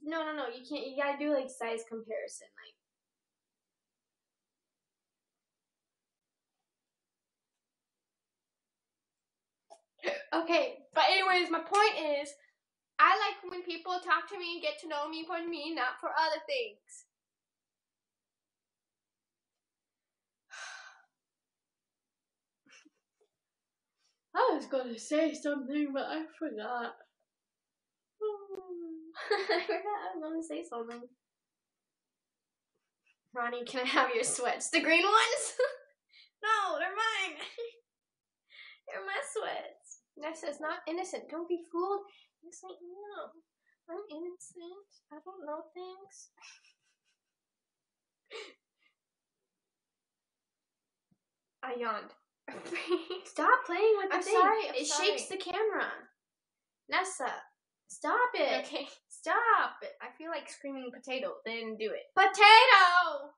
No, you can't. You gotta do like size comparison, like. Okay, but anyways, my point is, I like when people talk to me and get to know me for me, not for other things. I was gonna say something, but I forgot. I forgot I was gonna say something. Ronnie, can I have your sweats? The green ones? No, they're mine. They're my sweats. Nessa's not innocent. Don't be fooled. Yes, I am. I'm innocent. I don't know things. I yawned. Stop playing with the thing. I'm It sorry. shakes the camera. Nessa, stop it. Okay. Stop it. I feel like screaming potato. They didn't do it. Potato!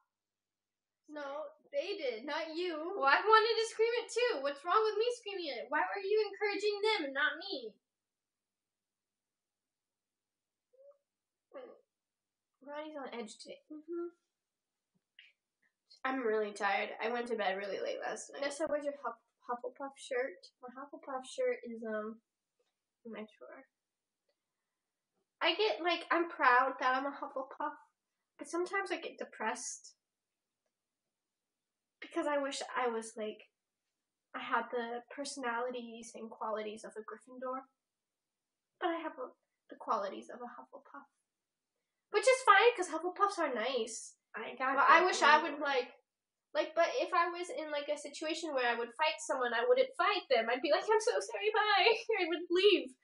No, they did, not you. Well, I wanted to scream it too. What's wrong with me screaming it? Why were you encouraging them and not me? Ronnie's on edge today. I'm really tired. I went to bed really late last night. Nessa, where's your Hufflepuff shirt? My Hufflepuff shirt is in my drawer. I get I'm proud that I'm a Hufflepuff, but sometimes I get depressed because I wish I was I had the personalities and qualities of a Gryffindor, but I have the qualities of a Hufflepuff, which is fine because Hufflepuffs are nice. But I wish I would but if I was in a situation where I would fight someone, I wouldn't fight them. I'd be like, I'm so sorry, bye. I would leave.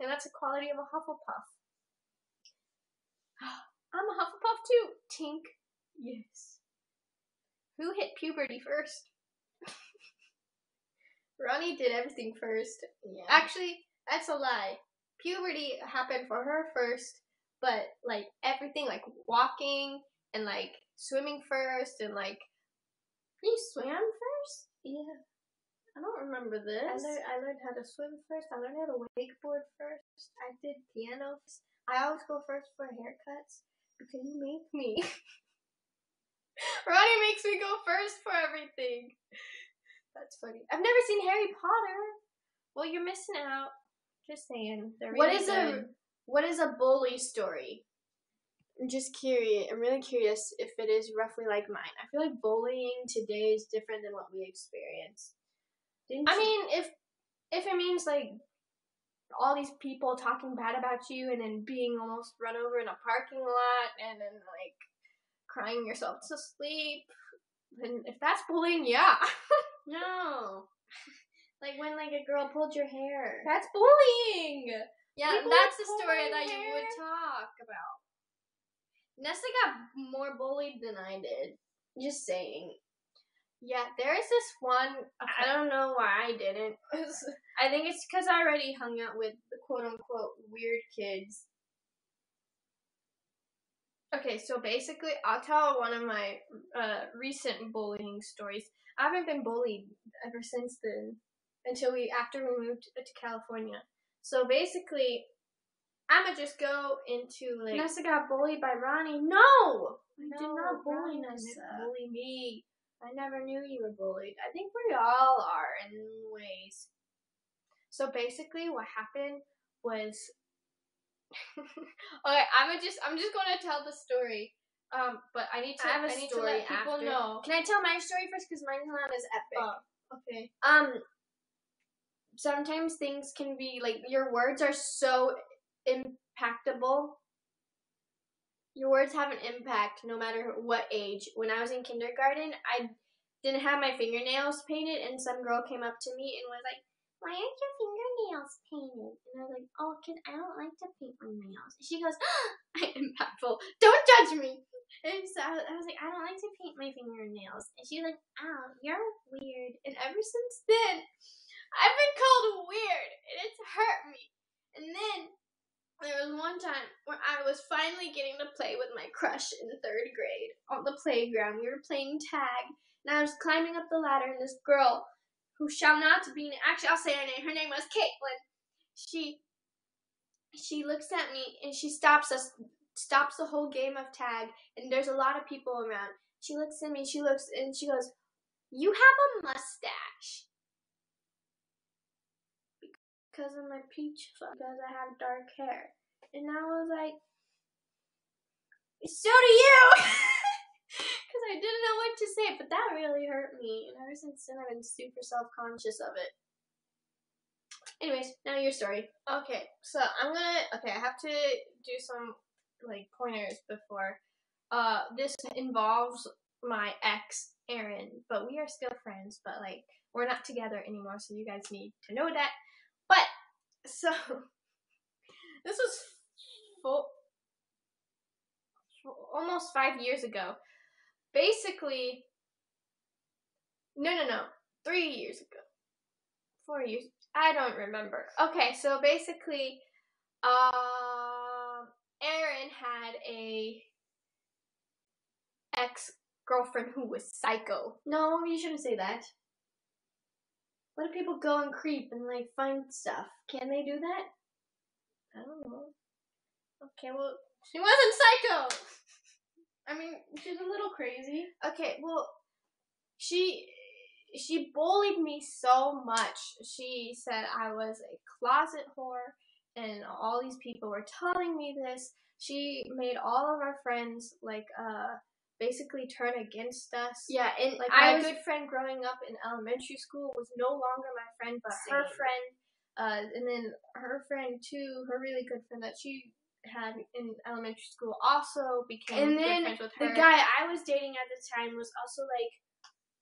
And that's a quality of a Hufflepuff. I'm a Hufflepuff too. Tink. Yes. Who hit puberty first? Ronnie did everything first. Yeah. Actually, that's a lie. Puberty happened for her first, but everything, walking and swimming first and You swam first? Yeah. I don't remember this. I learned how to swim first. I learned how to wakeboard first. I did piano. I always go first for haircuts because you make me. Ronnie makes me go first for everything. That's funny. I've never seen Harry Potter. Well, you're missing out. Just saying. They're really good. What is a bully story? I'm just curious. I'm really curious if it is roughly like mine. I feel like bullying today is different than what we experienced. I mean, if it means like all these people talking bad about you and then being almost run over in a parking lot and then like crying yourself to sleep, then if that's bullying, yeah. No. Like when like a girl pulled your hair. That's bullying. Yeah, that's the story that you would talk about. Nessa got more bullied than I did. Just saying. Yeah, there is this one. Okay. I don't know why I didn't. I think it's because I already hung out with the quote-unquote weird kids. Okay, so basically, I'll tell one of my recent bullying stories. I haven't been bullied ever since then, after we moved to California. So basically, I'ma just go into like. Nessa got bullied by Ronnie. No, I did not bully Ronnie Nessa. didn't bully me. I never knew you were bullied. I think we all are in ways. So basically, what happened was. Okay, I'm just gonna tell the story. But I need to let people know. Can I tell my story first? Because mine's not as epic. Okay. Sometimes things can be like your words are so impactable. Your words have an impact no matter what age. When I was in kindergarten, I didn't have my fingernails painted, and some girl came up to me and was like, "Why aren't your fingernails painted?" And I was like, "Oh, kid, I don't like to paint my nails." And she goes, "I'm impactful. Don't judge me." And so I was like, "I don't like to paint my fingernails." And she's like, "Oh, you're weird." And ever since then, I've been called weird, and it's hurt me. And then there was one time where I was finally getting to play with my crush in 3rd grade on the playground. We were playing tag, and I was climbing up the ladder, and this girl, who shall not be named, actually I'll say her name. Her name was Caitlin. She looks at me and she stops the whole game of tag, and there's a lot of people around. She looks at me, she goes, "You have a mustache." Because of my peach fuzz, because I have dark hair. And I was like, "So do you!" Because I didn't know what to say, but that really hurt me. And ever since then, I've been super self-conscious of it. Anyways, now your story. Okay, so I have to do some, like, pointers before. This involves my ex, Erin, but we are still friends, but, like, we're not together anymore, so you guys need to know that. But, so, this was almost 5 years ago. Basically, no, 3 years ago. 4 years, I don't remember. Okay, so basically, Erin had a ex-girlfriend who was psycho. No, you shouldn't say that. What if people go and creep and, like, find stuff? Can they do that? I don't know. Okay, well, she wasn't psycho! I mean, she's a little crazy. Okay, well, she bullied me so much. She said I was a closet whore, and all these people were telling me this. She made all of our friends, like, basically turn against us. Yeah, and like my good friend growing up in elementary school was no longer my friend, but her friend. And then her friend too, her really good friend that she had in elementary school, also became good friends with her. The guy I was dating at the time was also like,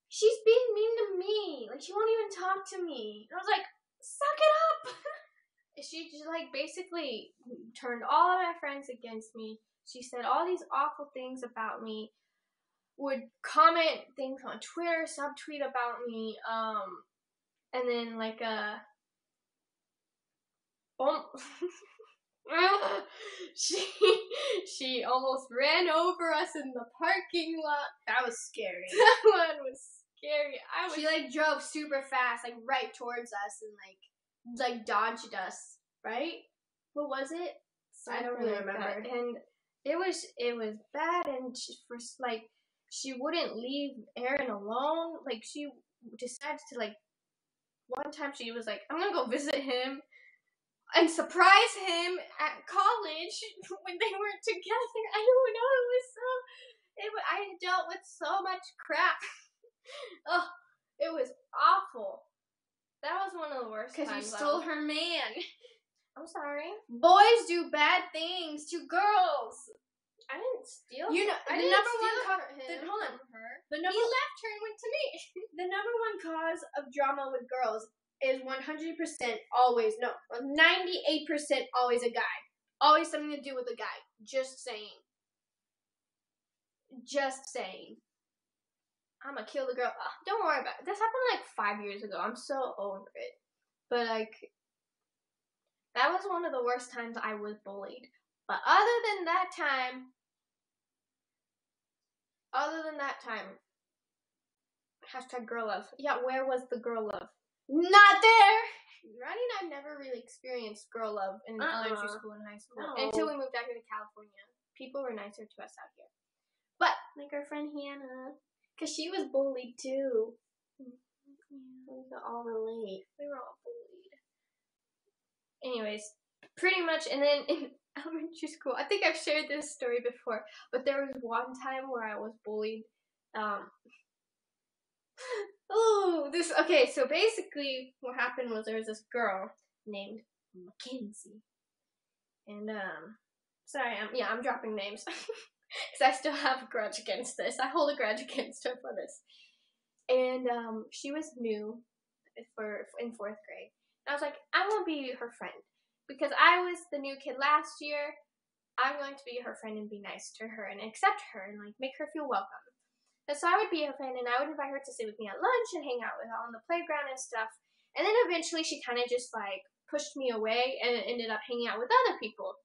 "She's being mean to me. Like, she won't even talk to me." And I was like, "Suck it up." She just, like, basically turned all of my friends against me. She said all these awful things about me, would comment things on Twitter, subtweet about me, and then, like, she almost ran over us in the parking lot. That was scary. That one was scary. She like drove super fast, like right towards us, and like dodged us, right? What was it? I don't really remember. And it was bad, and she wouldn't leave Aaron alone. Like, she decided to, like, one time she was like, I'm gonna go visit him and surprise him at college when they weren't together. I don't know, I dealt with so much crap. Oh, it was awful. That was one of the worst times. Because you stole her man. I'm sorry. Boys do bad things to girls. I didn't steal. You know, I the didn't number steal one cause. hold on. Her. He He left her and went to me. The number one cause of drama with girls is 100% always 98% always a guy. Always something to do with a guy. Just saying. Just saying. I'm gonna kill the girl. Don't worry about it. This happened like 5 years ago. I'm so over it. But like, that was one of the worst times I was bullied. But other than that time, hashtag girl love. Yeah, where was the girl love? Not there. Ronnie and I've never really experienced girl love in elementary school and high school. No. Until we moved out here to California. People were nicer to us out here. But, like our friend Hannah, because she was bullied too. We could all relate. We were all bullied. Anyways, pretty much, and then in elementary school, I think I've shared this story before, but there was one time where I was bullied. Okay, so basically what happened was there was this girl named Mackenzie. And, sorry, I'm dropping names. Because I still have a grudge against this. I hold a grudge against her for this. And, she was new in 4th grade. And I was like, I want to be her friend. Because I was the new kid last year, I'm going to be her friend and be nice to her and accept her and, like, make her feel welcome. And so I would be her friend, and I would invite her to sit with me at lunch and hang out with her on the playground and stuff. And then eventually she kind of just, like, pushed me away and ended up hanging out with other people.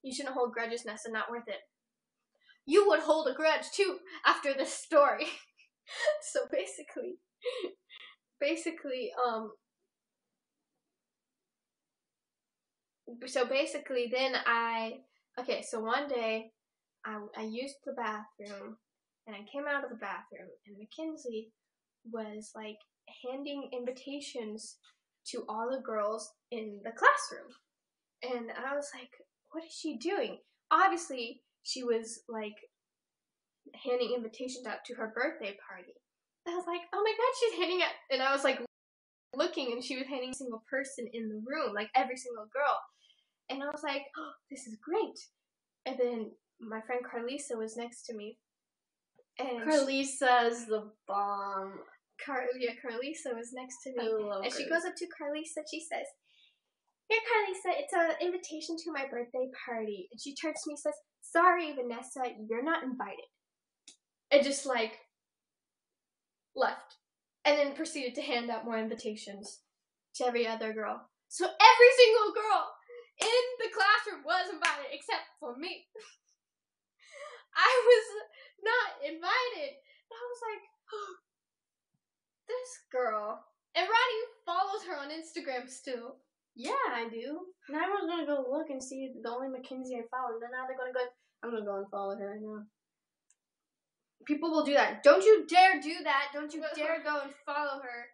You shouldn't hold grudges, Nessa. Not worth it. You would hold a grudge, too, after this story. So basically, then so one day, I used the bathroom, and I came out of the bathroom, and Mackenzie was, like, handing invitations to all the girls in the classroom. And I was like, what is she doing? Obviously, she was, like, handing invitations out to her birthday party. I was like, oh my god, she's handing out, and I was, like, looking, and she was handing every single person in the room, like, every single girl. And I was like, oh, this is great. And then my friend Carlisa was next to me. And Carlisa's the bomb. Carlisa was next to me. I love and her. She goes up to Carlisa, she says, here, Carlisa, it's an invitation to my birthday party. And she turns to me and says, sorry, Vanessa, you're not invited. And just, like, left. And then proceeded to hand out more invitations to every other girl. So every single girl in the classroom was invited except for me. I was not invited. And I was like, oh, this girl. And Ronnie follows her on Instagram still. Yeah, I do. And I was gonna go look and see the only Mackenzie I followed, and then now they're gonna go. I'm gonna go and follow her right now. People will do that. Don't you dare do that. Don't you dare go and follow her.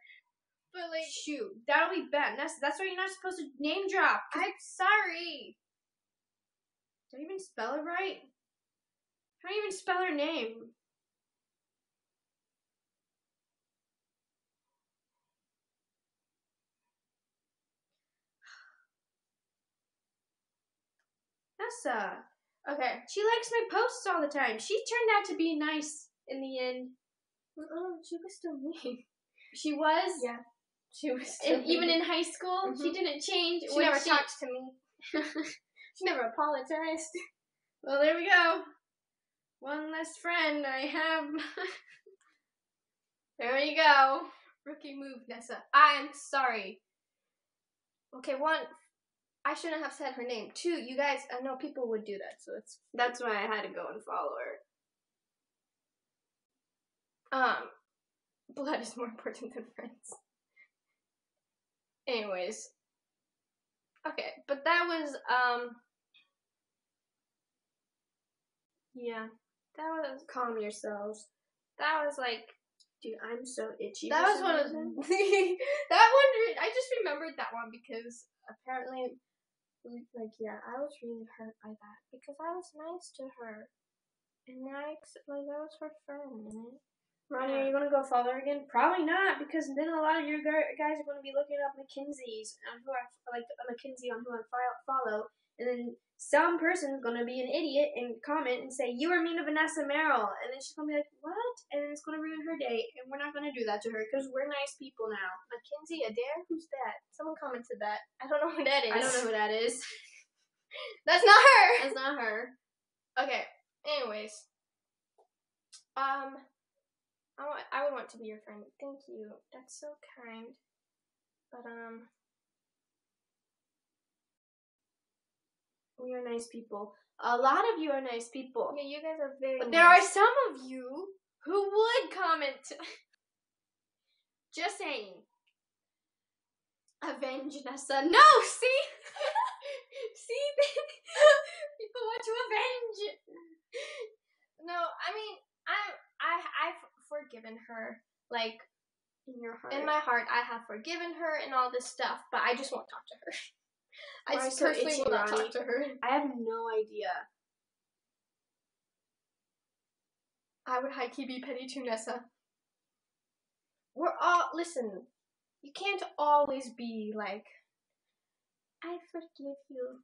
But, like, shoot, that'll be bad. That's why you're not supposed to name drop. I'm sorry. Did I even spell it right? How do you even spell her name? Nessa. Okay. She likes my posts all the time. She turned out to be nice in the end. Oh, she was still mean. She was? Yeah. She was still mean. Even in high school? Mm-hmm. She didn't change? She never talked to me. She never apologized. Well, there we go. One less friend I have. There you go. Rookie move, Nessa. I'm sorry. Okay, 1, I shouldn't have said her name. 2, you guys, I know people would do that, so that's why I had to go and follow her. blood is more important than friends. Anyways. Okay, but that was, yeah, that was, Calm yourselves. that was like, Dude, I'm so itchy. that was one of, that one, I just remembered that one because apparently, like, yeah, I was really hurt by that because I was nice to her. And I was her friend, and Ronnie, yeah. are you going to go follow her again? Probably not, because then a lot of your guys are going to be looking up Mackenzie's on who I Mackenzie on who I follow, and then some person's going to be an idiot and comment and say, you were mean to Vanessa Merrell, and then she's going to be like, what? And it's going to ruin her day, and we're not going to do that to her, because we're nice people now. Mackenzie Adair? Who's that? Someone commented that. I don't know who that is. I don't know who that is. That's not her! That's not her. Okay, anyways. I would want to be your friend. Thank you. That's so kind. But, we are nice people. A lot of you are nice people. yeah, you guys are very But nice. there are some of you who would comment. Just saying. Avenge Nessa. No, see? See? People want to avenge. No, I mean, I've forgiven her. Like, In your heart. in my heart, I have forgiven her and all this stuff, but I just won't talk to her. I Why just so personally itchy, will not Ronnie? talk to her. I have no idea. I would high-key be petty to Nessa. We're all, listen, you can't always be like, I forgive you.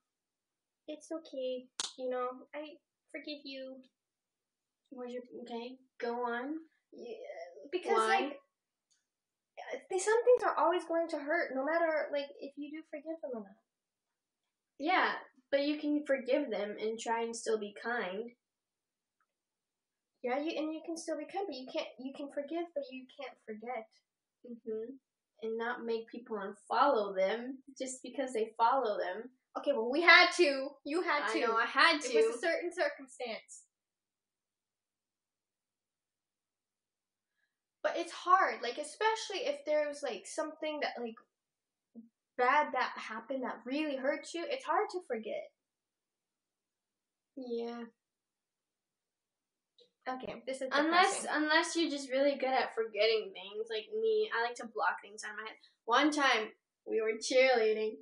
It's okay. You know, I forgive you. Okay, go on. Yeah, because, Why? like, some things are always going to hurt, no matter, like, if you do forgive them or not. Yeah, but you can forgive them and try and still be kind. Yeah, you can still be kind, but you can forgive, but you can't forget. Mm-hmm. And not make people unfollow them just because they follow them. Okay, well, we had to. You had to. I know, I had to. It was a certain circumstance. But it's hard, like, especially if there's, like, something that, like, bad that happened that really hurts you, it's hard to forget. Yeah. Okay, this is depressing. Unless you're just really good at forgetting things, like me. I like to block things out of my head. One time, we were cheerleading,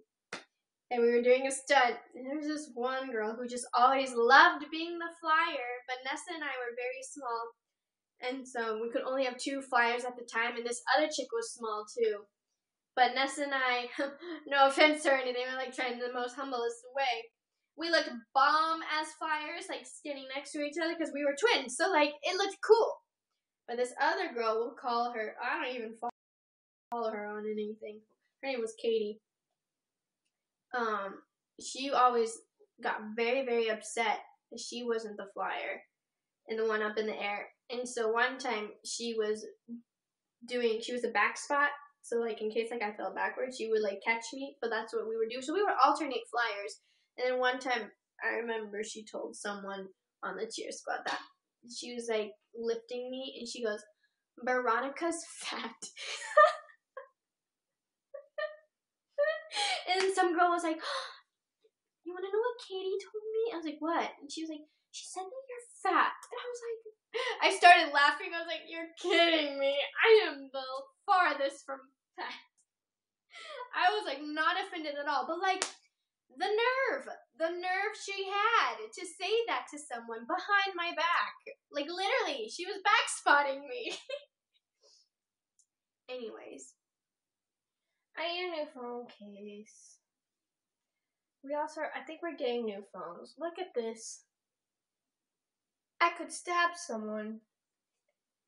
and we were doing a stunt, and there was this one girl who just always loved being the flyer, but Nessa and I were very small, and so we could only have 2 flyers at the time, and this other chick was small too. But Nessa and I, no offense or anything, we're like trying the most humblest way. We looked bomb as flyers, like standing next to each other because we were twins, so like it looked cool. But this other girl, we'll call her, I don't even follow her on anything. Her name was Katie. She always got very, very upset that she wasn't the flyer and the one up in the air. And so one time she was a back spot. So like in case like I fell backwards, she would like catch me, but that's what we would do. So we would alternate flyers. And then one time I remember she told someone on the cheer squad that she was like lifting me and she goes, Veronica's fat. And some girl was like, you want to know what Katie told me? I was like, what? And she was like, she said that you're fat. And I was like, I started laughing. I was like, you're kidding me. I am the farthest from fat. I was like not offended at all. But like the nerve she had to say that to someone behind my back. Like literally, she was backspotting me. Anyways. I need a new phone case. I think we're getting new phones. Look at this. I could stab someone.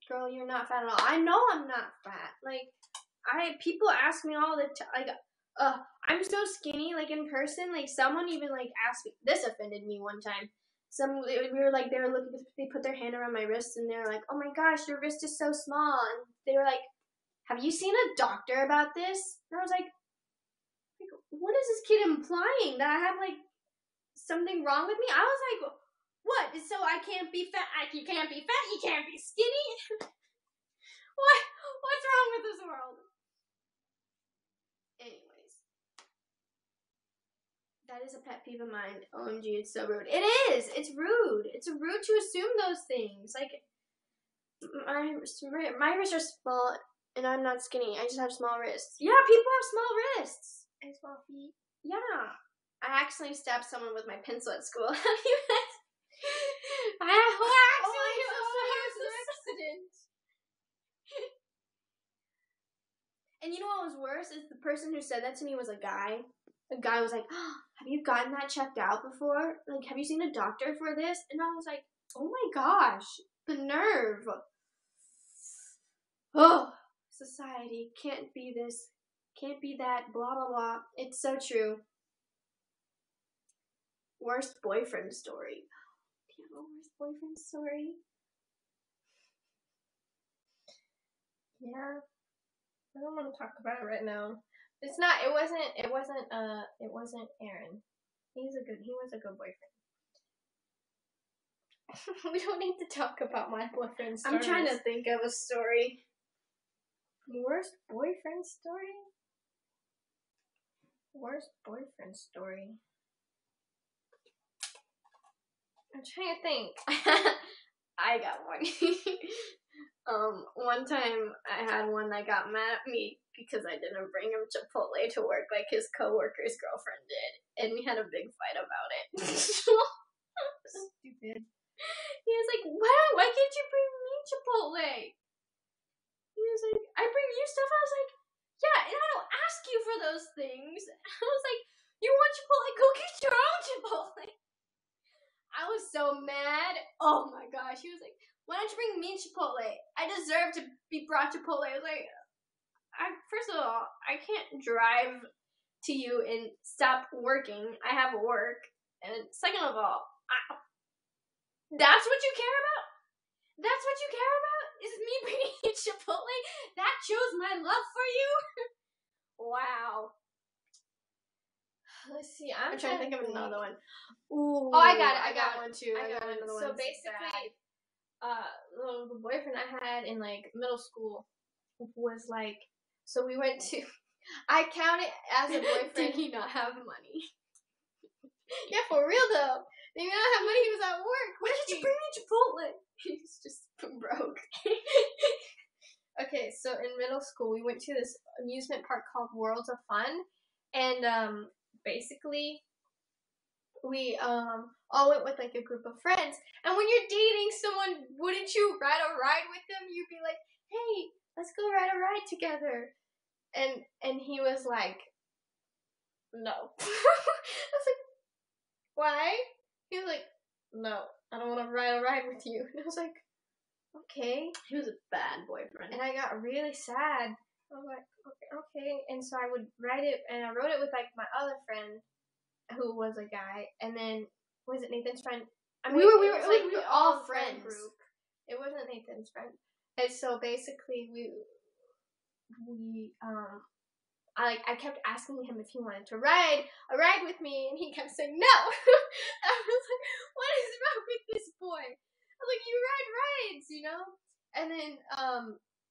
Girl, you're not fat at all. I know I'm not fat. Like, people ask me all the time, like, I'm so skinny, like, in person. Like, someone even, like, asked me, this offended me one time. They put their hand around my wrist, and they were like, oh my gosh, your wrist is so small. And they were like, have you seen a doctor about this? And I was like, what is this kid implying? That I have, like, something wrong with me? I was like, what? So I can't be fat? You can't be fat? You can't be skinny? What's Leave a mind. OMG, it's so rude. It is. It's rude. It's rude to assume those things. Like, my wrists are small, and I'm not skinny. I just have small wrists. Yeah, people have small wrists. And small feet. Yeah. I accidentally stabbed someone with my pencil at school. Have you guys? Who actually was an accident? And you know what was worse is the person who said that to me was a guy. The guy was like, oh, have you gotten that checked out before? Like, have you seen a doctor for this? And I was like, oh my gosh, the nerve. Oh, society can't be this, can't be that, blah, blah, blah. It's so true. Worst boyfriend story. Do you have a worst boyfriend story? Yeah. I don't want to talk about it right now. It wasn't Aaron. He was a good boyfriend. We don't need to talk about my boyfriend stories. I'm trying to think of a story. Worst boyfriend story? Worst boyfriend story. I'm trying to think. I got one. One time I had one that got mad at me because I didn't bring him Chipotle to work like his coworker's girlfriend did, and we had a big fight about it. Stupid. He was like, why can't you bring me Chipotle? He was like, I bring you stuff. I was like, yeah, and I don't ask you for those things. I was like, you want Chipotle? Go get your own Chipotle. I was so mad. Oh my gosh. He was like, why don't you bring me Chipotle? I deserve to be brought Chipotle. I was like, first of all, I can't drive to you and stop working. I have work. And second of all, that's what you care about? That's what you care about? Is me bringing you Chipotle? That shows my love for you? Wow. Let's see. I'm trying to think of another one. Ooh, I got it. I got one too. I got another one. So basically, the boyfriend I had in like middle school was like, so we went to. I count it as a boyfriend. Did he not have money? Yeah, for real though. Did he not have money? He was at work. Why did you bring me Chipotle? He's just broke. Okay, so in middle school, we went to this amusement park called Worlds of Fun, and basically, we all went with like a group of friends. And when you're dating someone, wouldn't you ride a ride with them? You'd be like, "Hey, let's go ride a ride together." And he was like, "No." I was like, "Why?" He was like, "No, I don't want to ride a ride with you." And I was like, "Okay." He was a bad boyfriend. And I got really sad. I was like, okay. And so I would write it, and I wrote it with like my other friend, who was a guy, and then was it Nathan's friend? I mean, we were all friends. Group. It wasn't Nathan's friend, and so basically I kept asking him if he wanted to ride a ride with me, and he kept saying no. I was like, what is wrong with this boy? I was like, you ride rides, you know? And then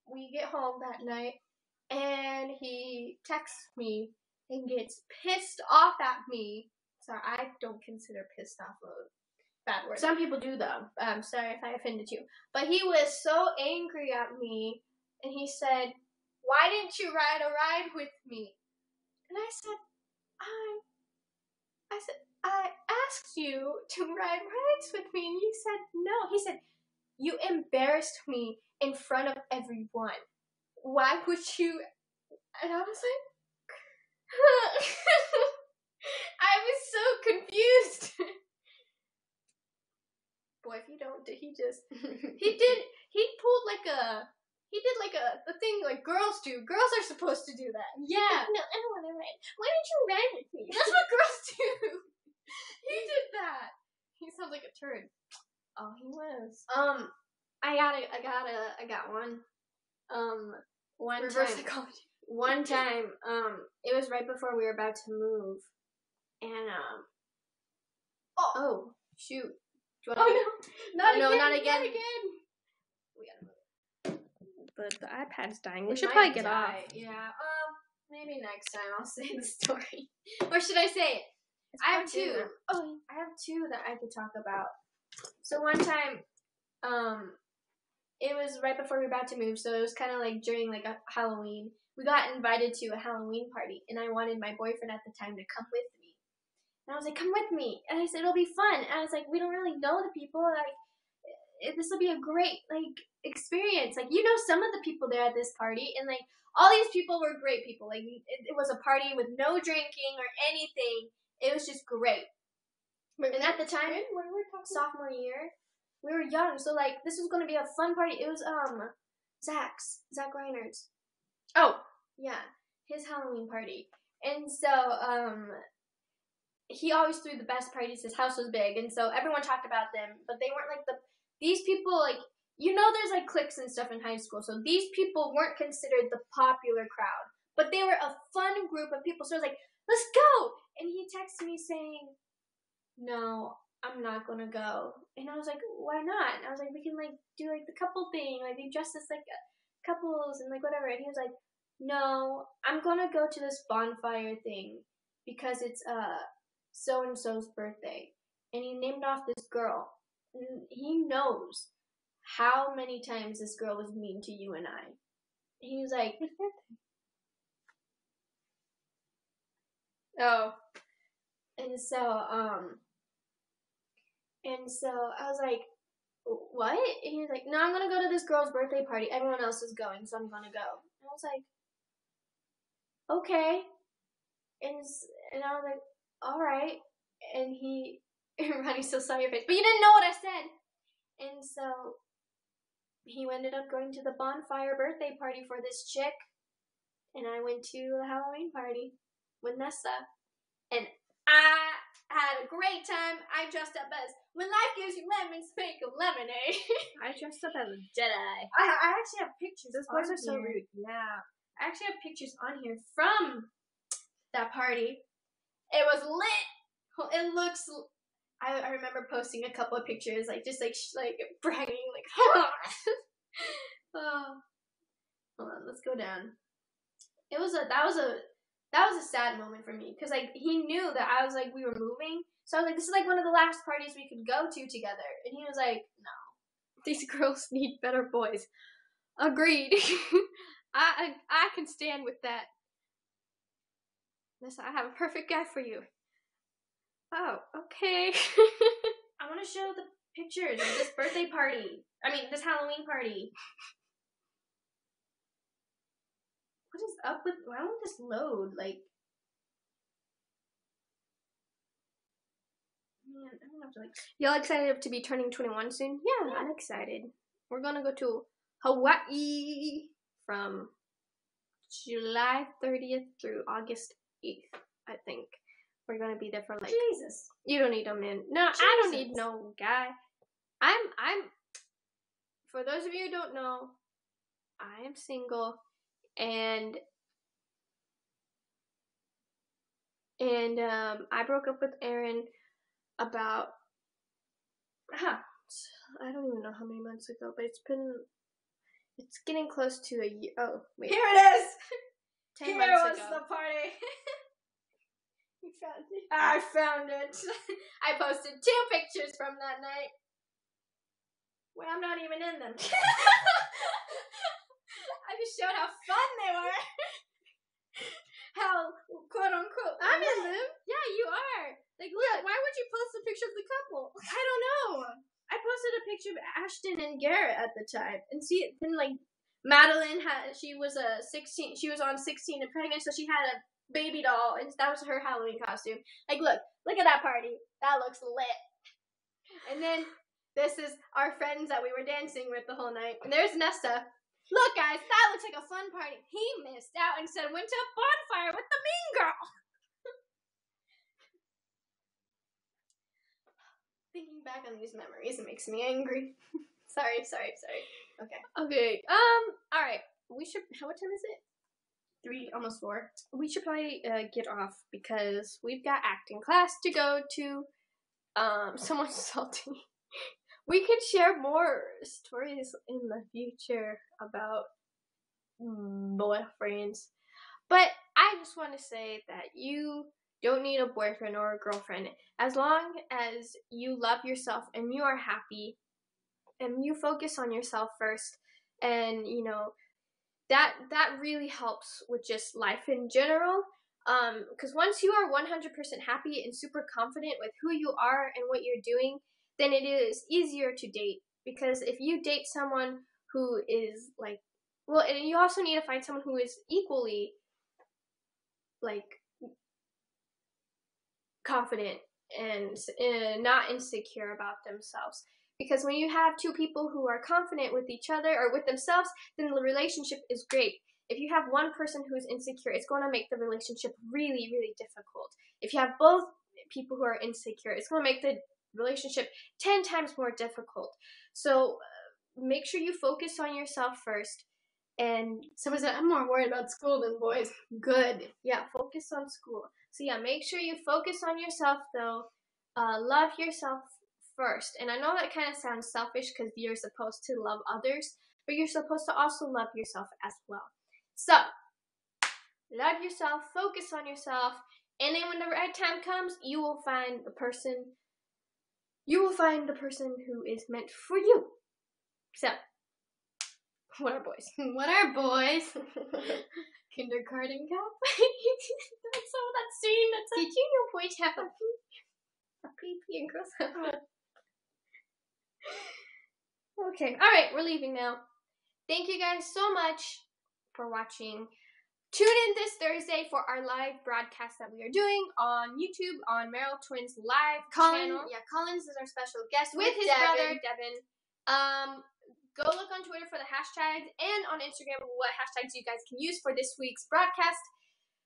we get home that night, and he texts me and gets pissed off at me. Sorry, I don't consider pissed off a bad word. Some people do though. I'm sorry if I offended you. But he was so angry at me, and he said, "Why didn't you ride a ride with me?" And I said, I asked you to ride rides with me, and you said no. He said, "You embarrassed me in front of everyone. Why would you?" And I was like, I was so confused. Boy, if you don't, he did like the thing like girls do. Girls are supposed to do that. Yeah. No, I don't want to ride. Why don't you ride with me? That's what girls do. He did that. He sounds like a turd. Oh, he was. I got one. Reverse psychology. One time, it was right before we were about to move, and oh shoot. Not again. We gotta move. The iPad's dying. We It should might probably get die. off. Yeah. Maybe next time I'll say the story. Or should I say it? I have two. Oh, I have two that I could talk about. So one time, it was right before we were about to move, so it was kind of like during like a Halloween. We got invited to a Halloween party, and I wanted my boyfriend at the time to come with me. And I was like, come with me. And I said, it'll be fun. And I was like, we don't really know the people. Like, this will be a great, like, experience. Like, you know some of the people there at this party. And, like, all these people were great people. Like, it was a party with no drinking or anything. It was just great. And at the time, what were we talking sophomore year, we were young. So, like, this was going to be a fun party. It was, Zach Reiner's. Oh. Yeah. His Halloween party. And so, he always threw the best parties. His house was big, and so everyone talked about them, but they weren't like these people, like, you know, there's like cliques and stuff in high school, so these people weren't considered the popular crowd, but they were a fun group of people. So I was like, let's go. And he texted me saying, no, I'm not gonna go. And I was like, why not? And I was like, we can like do like the couple thing, like we dress as like couples and like whatever. And he was like, no, I'm gonna go to this bonfire thing because it's so-and-so's birthday. And he named off this girl. And he knows how many times this girl was mean to you and I. And he was like, his birthday. Oh. And so I was like, what? And he was like, no, I'm gonna go to this girl's birthday party. Everyone else is going, so I'm gonna go. And I was like, okay. And I was like, all right. And Ronnie still saw your face, but you didn't know what I said. And so he ended up going to the bonfire birthday party for this chick, and I went to the Halloween party with Nessa, and I had a great time. I dressed up as when life gives you lemons, make of lemonade. I dressed up as a Jedi. I actually have pictures. Those boys are so rude. Yeah, I actually have pictures on here from that party. It was lit. It looks. I remember posting a couple of pictures, like just like bragging, like. Oh, hold on, let's go down. That was a sad moment for me because like he knew that I was like we were moving, so I was like this is like one of the last parties we could go to together, and he was like, no, These girls need better boys. Agreed. I can stand with that. Nessa, I have a perfect guy for you. Oh, okay. I want to show the pictures of this birthday party. I mean, this Halloween party. What is up with? Why won't this load? Like, man, I don't have to like. Y'all excited to be turning 21 soon? Yeah, I'm excited. We're gonna go to Hawaii from July 30th through August 8th, I think. We're gonna be there for like. Jesus. You don't need a man. No, Jesus. I don't need no guy. I'm. For those of you who don't know, I am single, and I broke up with Aaron about. I don't even know how many months ago, but it's getting close to a year. Oh, wait. Here it is. 10 Here months was ago. the party. You found it. I found it. I posted 2 pictures from that night. Well, I'm not even in them. I just showed how fun they were. How, quote unquote, I'm in them. Yeah, you are. Like, look. Why would you post a picture of the couple? I don't know. I posted a picture of Ashton and Garrett at the time, and see, then like Madeline she was on 16 and pregnant, so she had a baby doll, and that was her Halloween costume. Like, look at that party. That looks lit. And then this is our friends that we were dancing with the whole night. And there's Nessa. Look, guys, that looks like a fun party. He missed out and instead went to a bonfire with the mean girl. Thinking back on these memories, it makes me angry. Sorry. Okay. Okay. All right. We should. What time is it? 3, almost 4. We should probably get off because we've got acting class to go to. Someone's salty. We could share more stories in the future about boyfriends. But I just want to say that you don't need a boyfriend or a girlfriend. As long as you love yourself and you are happy and you focus on yourself first, and you know, that really helps with just life in general. Because once you are 100% happy and super confident with who you are and what you're doing, then it is easier to date. Because if you date someone who is like, well, and you also need to find someone who is equally like confident and not insecure about themselves. Because when you have two people who are confident with each other or with themselves, then the relationship is great. If you have one person who is insecure, it's going to make the relationship really, really difficult. If you have both people who are insecure, it's going to make the relationship 10 times more difficult. So make sure you focus on yourself first. And someone said, I'm more worried about school than boys. Good. Yeah, focus on school. So yeah, make sure you focus on yourself though. Love yourself first. And I know that kind of sounds selfish because you're supposed to love others, but you're supposed to also love yourself as well. So, love yourself, focus on yourself, and then when the right time comes, you will find the person who is meant for you. So, what are boys? What are boys? Kindergarten cup. That's so that scene. Did you know boys have a pee and girls have a... Okay, alright, we're leaving now. Thank you guys so much for watching. Tune in this Thursday for our live broadcast that we are doing on YouTube on Merrell Twins live channel. Yeah, Collins is our special guest with his brother Devin. Go look on Twitter for the hashtags and on Instagram what hashtags you guys can use for this week's broadcast,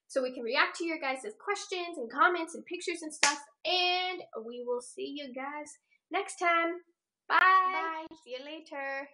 so we can react to your guys' questions and comments and pictures and stuff. And we will see you guys next time. Bye. Bye. See you later.